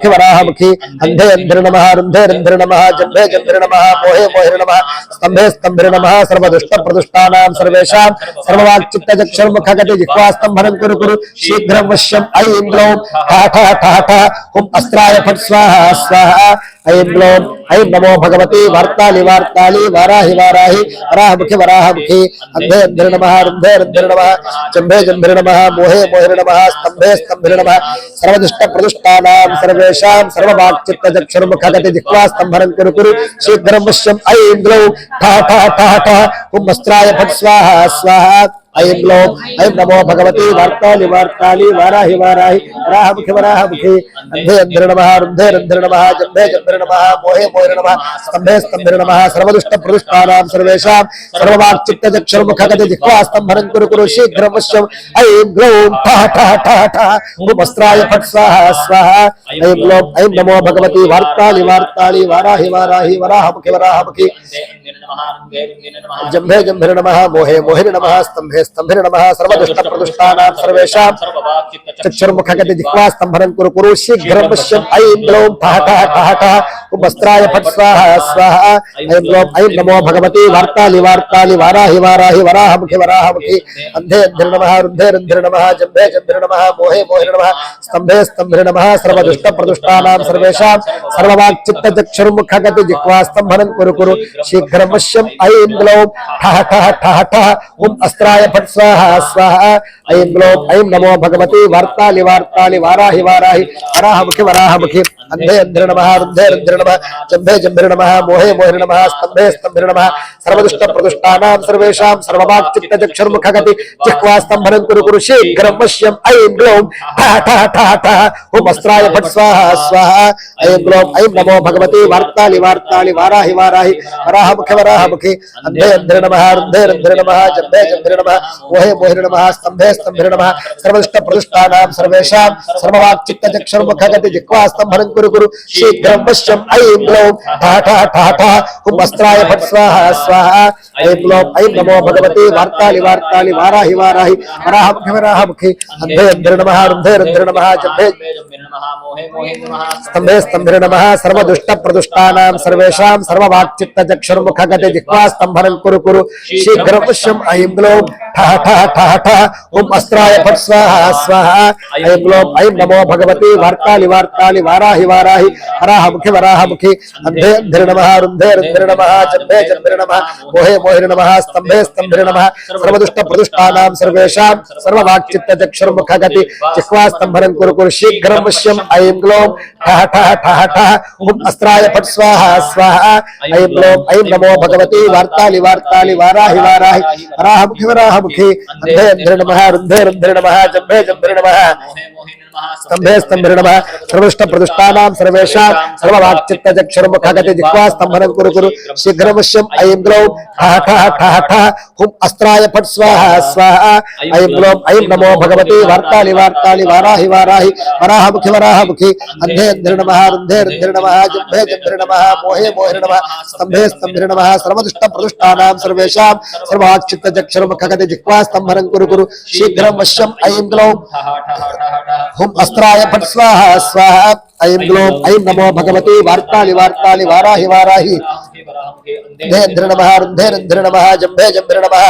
A: वराहमुखि अंधे अंधे नमः रुंधे रुंधे नमः जम्भे जम्भे नमः मोहे मोहे नमः स्तंभे स्तंभे नमः सर्वदुष्ट प्रदुष्टानां सर्वेषां सर्ववाक्चित्तचक्षुर्मुखगति जिह्वा स्तंभनं कुरु कुरु शीघ्रं वश्यं ऐं ग्लौं ठः ठः ठः ठः हुं अस्त्राय फट् स्वाहा स्वाहा ऐं ग्लौं ऐं नमो भगवते वार्ताली वार्ताली वाराहि वाराहि वराहमुखि अंधे अंधे नमः रुंधे रुंधे नमः जम्भे जम्भे नमः मोहे मोहे नमः स्तंभे स्तंभे नमः सर्वदुष्ट प्रदुष्टानां सर्वेषां सर्ववाक्चित्तचक्षुर्मुखगति जिह्वा स्तंभनं कुरु कुरु शीघ्रं वश्यं ऐं ग्लौं ठः ठः ठः ठः हुं अस्त्राय फट् स्वाहा स्वाहा ऐं ग्लौं ऐं नमो भगवते वार्ताली वार्ताली वाराहि वाराहि वराहमुखि अंधे अंधे नमः रुंधे रुंधे नमः जम्भे जम्भे नमः मोहे मोहे नमः स्तंभे स्तंभे नमः सर्वदुष्ट प्रदुष्टानां सर्वेषां सर्ववाक्चित्तचक्षुर्मुखगति जिह्वा स्तंभनं कुरु कुरु शीघ्रं वश्यं ऐं ग्लौं ठः ठः ठः ठः हुं अस्त्राय फट् स्वाहा स्वाहा ऐं ग्लौं ऐं नमो भगवते वार्ताली वार्ताली वाराहि वाराहि वराहमुखि जम्भे जम्भे नमः मोहे मोहे नमः स्तंभे स्तंभे नमः सर्वदुष्ट प्रदुष्टानां सर्वेषां चक्षुर्मुखगति जिह्वा स्तंभनं कुरु कुरु शीघ्रं वश्यं ऐं ग्लौं ठः ठः ठः ठः हुं अस्त्राय फट् स्वाहा स्वाहा ऐं ग्लौं ऐं नमो भगवते वार्ताली वार्ताली वाराहि वाराहि वराहमुखि अंधे अंधे नमः रुंधे रुंधे नमः जम्भे जम्भे नमः मोहे मोहे नमः स्तंभे स्तंभे नमः सर्वदुष्ट प्रदुष्टानां सर्वेषां सर्ववाक्चित्तचक्षुर्मुखगति जिह्वा स्तंभनं कुरु कुरु शीघ्रं वश्यं ऐं ग्लौं ठः ठः ठः ठः हुं अस्त्राय फट् स्वाहा स्वाहा ऐं ग्लौं ऐं नमो भगवते वार्ताली वार्ताली वाराहि वाराहि वराहमुखि अंधे अंधे नमः रुंधे रुंधे नमः जम्भे जम्भिरे नमः मोहे मोहिने नमः स्तंभे स्तंभिरे नमः सर्वदुष्ट प्रदुष्टानां सर्वेषां सर्ववाक् चित्त चक्षुर्मुखगति जिह्वा स्तंभनं कुरु कुरु शीघ्रं वश्यं ऐं ग्लौं ठः ठः ठः ठः ओम अस्त्राय फट् स्वाहा स्वाहा ऐं ग्लौं ऐं नमो भगवते वार्तालि वार्तालि वाराहि वाराहि वराहमुखे अन्धे अन्धे नमः रुन्धे रुन्धे नमः जम्भे जम्भिरे नमः मोहे मोहिने नमः स्तंभे स्तंभिरे नमः सर्वदुष्ट प्रदुष्टानां सर्वेषां सर्ववाक् चित्त चक्षुर्मुखगति जिह्वा स्तंभनं कुरु कुरु शीघ्रं वश्यं ऐं ग्लौं ठः ठः ठः ठः ओम अस्त्राय फट् स्वाहा स्वाहा ऐं ग्लौं ऐं नमो भगवते वार्तालि वार्तालि वाराहि वाराहि वराहमुखे अन्धे अन्धे नमः रुन्धे रुन्धे नमः जम्भे स्तंभे स्तंभिरे नमः सर्वदुष्ट प्रदुष्टानां सर्वेषां सर्ववाक् चित्त चक्षुर्मुखगति जिह्वा स्तंभनं कुरु कुरु शीघ्रं वश्यं ऐं ग्लौं ठः ठः ठः ठः ओम अस्त्राय फट् स्वाहा स्वाहा ऐं ग्लौं ऐं नमो भगवते वार्तालि वार्तालि वाराहि वाराहि वराहमुखे अन्धे अन्धे नमः रुन्धे रुन्धे नमः जम्भे जम्भिरे नमः मोहे मोहिने नमः स्तंभे स्तंभिरे नमः सर्वदुष्ट प्रदुष्टानां सर्वेषां सर्ववाक् चित्त चक्षुर्मुखगति जिह्वा स्तंभनं कुरु कुरु शीघ्रं वश्यं ऐं ग्लौं ठः ठः ठः ठः ओम अस्त्राय फट् स्वाहा स्वाहा ऐं ग्लौं ऐं नमो भगवते वार्तालि वार्तालि वाराहि वाराहि वराहमुखे अन्धे अन्धे नमः रुन्धे रुन्धे नमः जम्भे जम्भिरे नमः स्तंभे स्तंभिरे नमः सर्वदुष्ट प्रदुष्टानां सर्वेषां सर्ववाक् चित्त चक्षुर्मुखगति जिह्वा स्तंभनं कुरु कुरु शीघ्रं वश्यं ऐं ग्लौं ठः ठः ठः ठः ओम अस्त्राय फट् स्वाहा स्वाहा ऐं ग्लौं ऐं नमो भगवते वार्तालि वार्तालि वाराहि वाराहि वराहमुखे अन्धे अन्धे नमः रुन्धे रुन्धे नमः जम्भे जम्भिरे नमः मोहे मोहिने नमः स्तंभे स्तंभिरे नमः सर्वदुष्ट प्रदुष्टानां सर्वेषां सर्ववाक् चित्त चक्षुर्मुखगति जिह्वा स्तंभनं कुरु कुरु शीघ्रं वश्यं ऐं ग्लौं ओम अस्त्राय फट् स्वाहा स्वाहा ऐं ग्लौं ऐं नमो भगवते वार्तालि वार्तालि वाराहि वाराहि अन्धे अन्धे नमः रुन्धे रुन्धे नमः जम्भे जम्भिरे नमः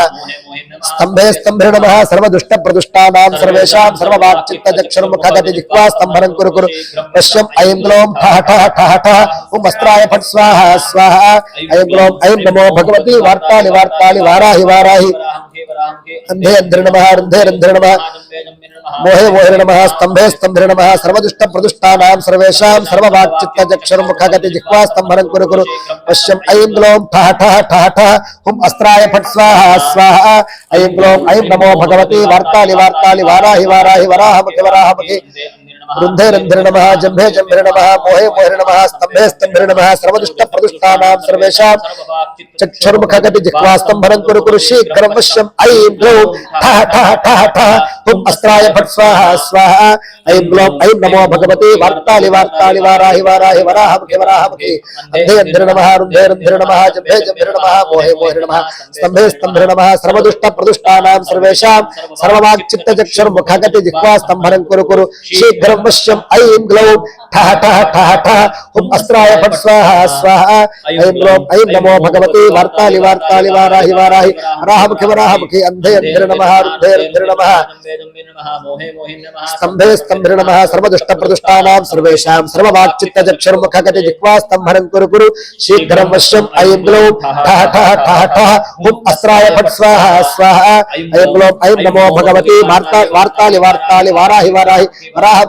A: स्तंभे स्तंभिरे नमः सर्वदुष्ट प्रदुष्टानां सर्वेषां सर्ववाक् चित्त चक्षुर्मुखगति जिह्वा स्तंभनं कुरु कुरु वश्यं ऐं ग्लौं ठः ठः ठः ठः ओम अस्त्राय फट् स्वाहा स्वाहा ऐं ग्लौं ऐं नमो भगवते वार्तालि वार्तालि वाराहि वाराहि अन्धे अन्धे नमः रुन्धे रुन्धे नमः मोहे मोहिने नमः स्तंभे स्तंभिरे नमः सर्वदुष्ट प्रदुष्टानां सर्वेषां सर्ववाक् चित्त चक्षुर्मुखगति जिह्वा स्तंभनं कुरु कुरु वश्यं ऐं ग्लौं ठः ठः ठः ठः ओम अस्त्राय फट् स्वाहा स्वाहा ऐं ग्लौं ऐं नमो भगवते वार्तालि वार्तालि वाराहि वाराहि वराहमुखे रुन्धे रुन्धे नमः जम्भे जम्भिरे नमः मोहे मोहिने नमः स्तंभे स्तंभिरे नमः सर्वदुष्ट प्रदुष्टानां सर्वेषां चक्षुर्मुखगति जिह्वा स्तंभनं कुरु कुरु शीघ्रं वश्यं ऐं ग्लौं ठः ठः ठः ठः ओम अस्त्राय फट् स्वाहा स्वाहा ऐं ग्लौं ऐं नमो भगवते वार्तालि वार्तालि वाराहि वाराहि वराहमुखे अन्धे अन्धे नमः रुन्धे रुन्धे नमः जम्भे जम्भिरे नमः मोहे मोहिने नमः स्तंभे स्तंभिरे नमः सर्वदुष्ट प्रदुष्टानां सर्वेषां सर्ववाक् चित्त चक्षुर्मुखगति जिह्वा स्तंभनं कुरु कुरु शीघ्रं वश्यं ऐं ग्लौं ठः ठः ठः ठः ओम अस्त्राय फट् स्वाहा स्वाहा ऐं ग्लौं ऐं नमो भगवते वार्तालि वार्तालि वाराहि वाराहि वराहमुखे अन्धे अन्धे नमः रुन्धे रुन्धे नमः स्तंभे स्तंभिरे नमः सर्वदुष्ट प्रदुष्टानां सर्वेषां सर्ववाक् चित्त चक्षुर्मुखगति जिह्वा स्तंभनं कुरु कुरु शीघ्रं वश्यं ऐं ग्लौं ठः ठः ठः ठः ओम अस्त्राय फट् स्वाहा स्वाहा ऐं ग्लौं ऐं नमो भगवते वार्तालि वार्तालि वाराहि वाराहि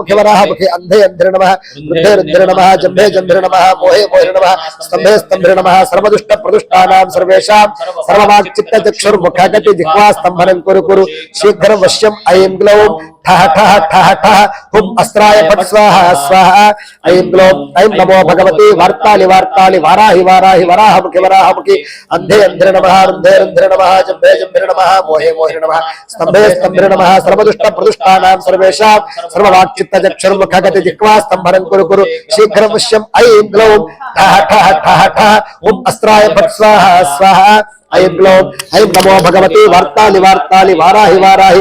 A: वराहमुखे अन्धे अन्धे नमः रुन्धे रुन्धे नमः जम्भे जम्भिरे नमः मोहे मोहिने नमः स्तंभे स्तंभिरे नमः सर्वदुष्ट प्रदुष्टानां सर्वेषां सर्ववाक् चित्त चक्षुर्मुखगति जिह्वा स्तंभनं कुरु कुरु शीघ्रं वश्यं ऐं ग्लौं ठः ठः ठः ठः ओम अस्त्राय फट् स्वाहा स्वाहा ऐं ग्लौं ऐं नमो भगवते वार्तालि वार्तालि वाराहि वाराहि वराहमुखे अन्धे अन्धे नमः रुन्धे रुन्धे नमः जम्भे जम्भिरे नमः मोहे मोहिने नमः स्तंभे स्तंभिरे नमः सर्वदुष्ट प्रदुष्टानां सर्वेषां सर्ववाक् चित्त चक्षुर्मुखगति जिह्वा स्तंभनं कुरु कुरु शीघ्रं वश्यं ऐं ग्लौं ठः ठः ठः ठः ओम अस्त्राय फट् स्वाहा स्वाहा ऐं ग्लौं ऐं नमो भगवते वार्तालि वार्तालि वाराहि वाराहि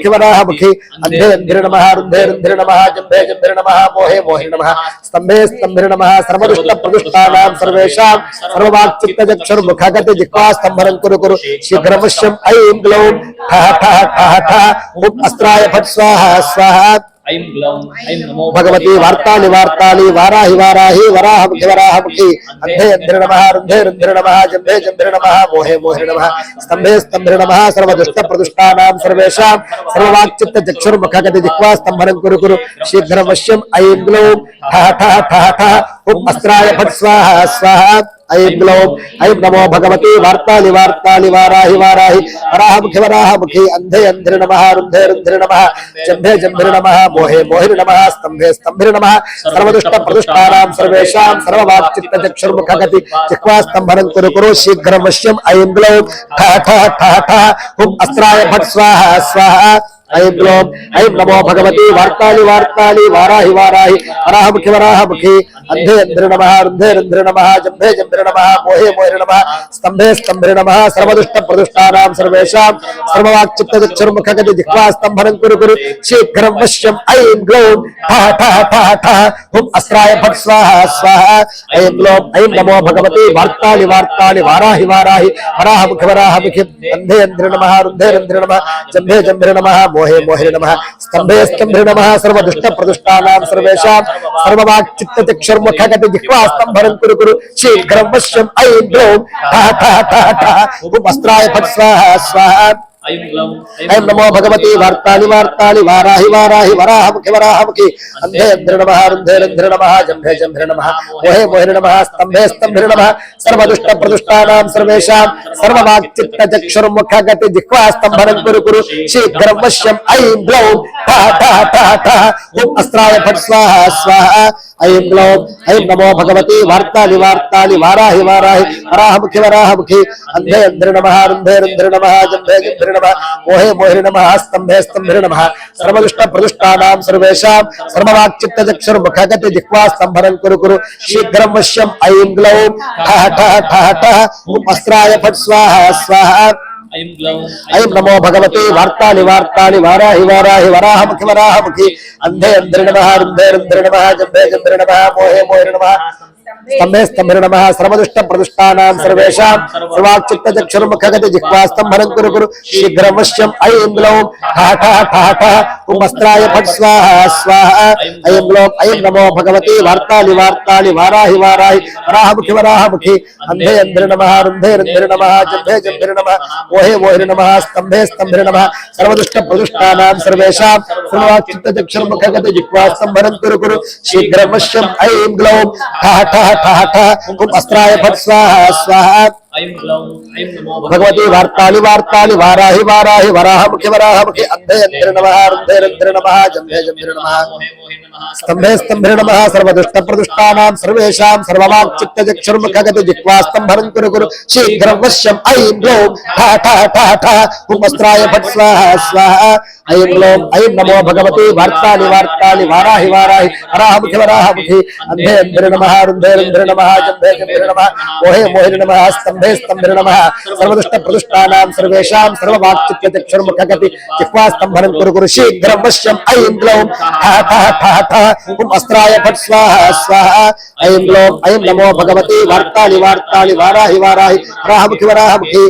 A: वराहमुखे अन्धे अन्धे नमः रुन्धे रुन्धे नमः जम्भे जम्भिरे नमः मोहे मोहिने नमः स्तंभे स्तंभिरे नमः सर्वदुष्ट प्रदुष्टानां सर्वेषां सर्ववाक् चित्त चक्षुर्मुखगति जिह्वा स्तंभनं कुरु कुरु शीघ्रं वश्यं ऐं ग्लौं ठः ठः ठः ठः ओम अस्त्राय फट् स्वाहा स्वाहा
D: ऐं ग्लौं ऐं नमो
A: भगवती वार्ताली वार्ताली वाराहि वाराहि वराहमुखि वराहमुखि अंधे अंधे नमः रुंधे रुंधे नमः जंभे जंभे नमः मोहे मोहे नमः स्तंभे स्तंभे नमः सर्वदुष्ट प्रदुष्टानां सर्वेषां सर्ववाक्चित्त चक्षुर्मुखगति जिह्वा स्तंभनं कुरु कुरु शीघ्रं वश्यं ऐं ग्लौं ठः ठः ठः ठः ओम अस्त्राय फट् स्वाहा स्वाहा ऐं ग्लौं ऐं नमो भगवती वार्ताली वार्ताली वाराहि वाराहि वराहमुखि वराहमुखि अंधे अंधे नमः रुंधे रुंधे नमः जंभे जंभे नमः मोहे मोहे नमः स्तंभे स्तंभे नमः सर्वदुष्ट प्रदुष्टानां सर्वेषां सर्ववाक्चित्त चक्षुर्मुखगति जिह्वा स्तंभनं कुरु कुरु शीघ्रं वश्यं ऐं ग्लौं ठः ठः ठः ठः ओम अस्त्राय फट् स्वाहा स्वाहा ऐं ग्लौं ऐं नमो भगवती वार्ताली वार्ताली वाराहि वाराहि वराहमुखि वराहमुखि अंधे अंधे नमः रुंधे रुंधे नमः जंभे जंभे नमः मोहे मोहे नमः स्तंभे स्तंभे नमः सर्वदुष्ट प्रदुष्टानां सर्वेषां सर्ववाक्चित्त चक्षुर्मुखगति जिह्वा स्तंभनं कुरु कुरु शीघ्रं वश्यं ऐं ग्लौं ठः ठः ठः ठः ओम अस्त्राय फट् स्वाहा स्वाहा ऐं ग्लौं ऐं नमो भगवती वार्ताली वार्ताली वाराहि वाराहि वराहमुखि वराहमुखि अंधे अंधे नमः रुंधे रुंधे नमः जंभे जंभे नमः मोहे मोहे नमः स्तंभे स्तंभे नमः सर्वदुष्ट प्रदुष्टानां सर्वेषां सर्ववाक्चित्त चक्षुर्मुखगति जिह्वा स्तंभनं कुरु कुरु शीघ्रं वश्यं ऐं ग्लौं ठः ठः ठः ठः ओम अस्त्राय फट् स्वाहा स्वाहा
D: ऐं ग्लौं
A: ऐं नमो भगवती वार्ताली वार्ताली वाराहि वाराहि वराहमुखि वराहमुखि अंधे अंधे नमः रुंधे रुंधे नमः जंभे जंभे नमः मोहे मोहे नमः स्तंभे स्तंभे नमः सर्वदुष्ट प्रदुष्टानां सर्वेषां सर्ववाक्चित्त चक्षुर्मुखगति जिह्वा स्तंभनं कुरु कुरु शीघ्रं वश्यं ऐं ग्लौं ठः ठः ठः ठः ओम अस्त्राय फट् स्वाहा स्वाहा ऐं ग्लौं ऐं नमो भगवती वार्ताली वार्ताली वाराहि वाराहि वराहमुखि वराहमुखि अंधे अंधे नमः रुंधे रुंधे नमः जंभे जंभे नमः मोहे मोहे नमः स्तंभे स्तंभे नमः सर्वदुष्ट प्रदुष्टानां सर्वेषां सर्ववाक्चित्त चक्षुर्मुखगति जिह्वा स्तंभनं कुरु कुरु शीघ्रं वश्यं ऐं ग्लौं ठः ठः ठः ठः ओम अस्त्राय फट् स्वाहा स्वाहा
D: ऐं ग्लौं
A: ऐं नमो भगवती वार्ताली वार्ताली वाराहि वाराहि वराहमुखि वराहमुखि अंधे अंधे नमः रुंधे रुंधे नमः जंभे जंभे नमः मोहे मोहे नमः स्तंभे स्तंभे नमः सर्वदुष्ट प्रदुष्टानां सर्वेषां सर्वाच्चित्त चक्षुर्मुखगति जिह्वा स्तंभनं कुरु कुरु शीघ्रं वश्यं ऐं ग्लौं ठः ठः ठः ठः ओम अस्त्राय फट् स्वाहा स्वाहा ऐं ग्लौं ऐं नमो भगवती वार्ताली वार्ताली वाराहि वाराहि वराहमुखि वराहमुखि अंधे अंधे नमः रुंधे रुंधे नमः जंभे जंभे नमः मोहे मोहे नमः स्तंभे स्तंभे नमः सर्वदुष्ट प्रदुष्टानां सर्वेषां सर्वाच्चित्त चक्षुर्मुखगति जिह्वा स्तंभनं कुरु कुरु शीघ्रं वश्यं ऐं ग्लौं ठः ठः ठः ठः ओम अस्त्राय फट् स्वाहा स्वाहा
D: ऐं ग्लौं ऐं नमो
A: भगवती वार्ताली वार्ताली वाराहि वाराहि वराहमुखि वराहमुखि अंधे अंधे नमः रुंधे रुंधे नमः जंभे जंभे नमः
D: मोहे मोहे नमः
A: स्तंभे स्तंभे नमः सर्वदुष्ट प्रदुष्टानां सर्वेषां सर्ववाक्चित्त चक्षुर्मुखगति जिह्वा स्तंभनं कुरु कुरु शीघ्रं वश्यं ऐं ग्लौं ठः ठः ठः ठः ओम अस्त्राय फट् स्वाहा स्वाहा ऐं ग्लौं ऐं नमो भगवती वार्ताली वार्ताली वाराहि वाराहि वराहमुखि वराहमुखि अंधे अंधे नमः रुंधे रुंधे नमः जंभे जंभे नमः मोहे मोहे नमः स्तंभे स्तंभे नमः सर्वदुष्ट प्रदुष्टानां सर्वेषां सर्ववाक्चित्त चक्षुर्मुखगति जिह्वा स्तंभनं कुरु कुरु शीघ्रं वश्यं ऐं ग्लौं ठः ठः ठः ठः ओम अस्त्राय फट् स्वाहा स्वाहा ऐं ग्लौं ऐं नमो भगवती वार्ताली वार्ताली वाराहि वाराहि वराहमुखि वराहमुखि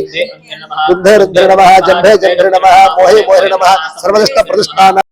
A: रुंधे रुंधे नमः जंभे जंभे नमः मोहे मोहे नमः सर्वदुष्ट प्रदुष्टानां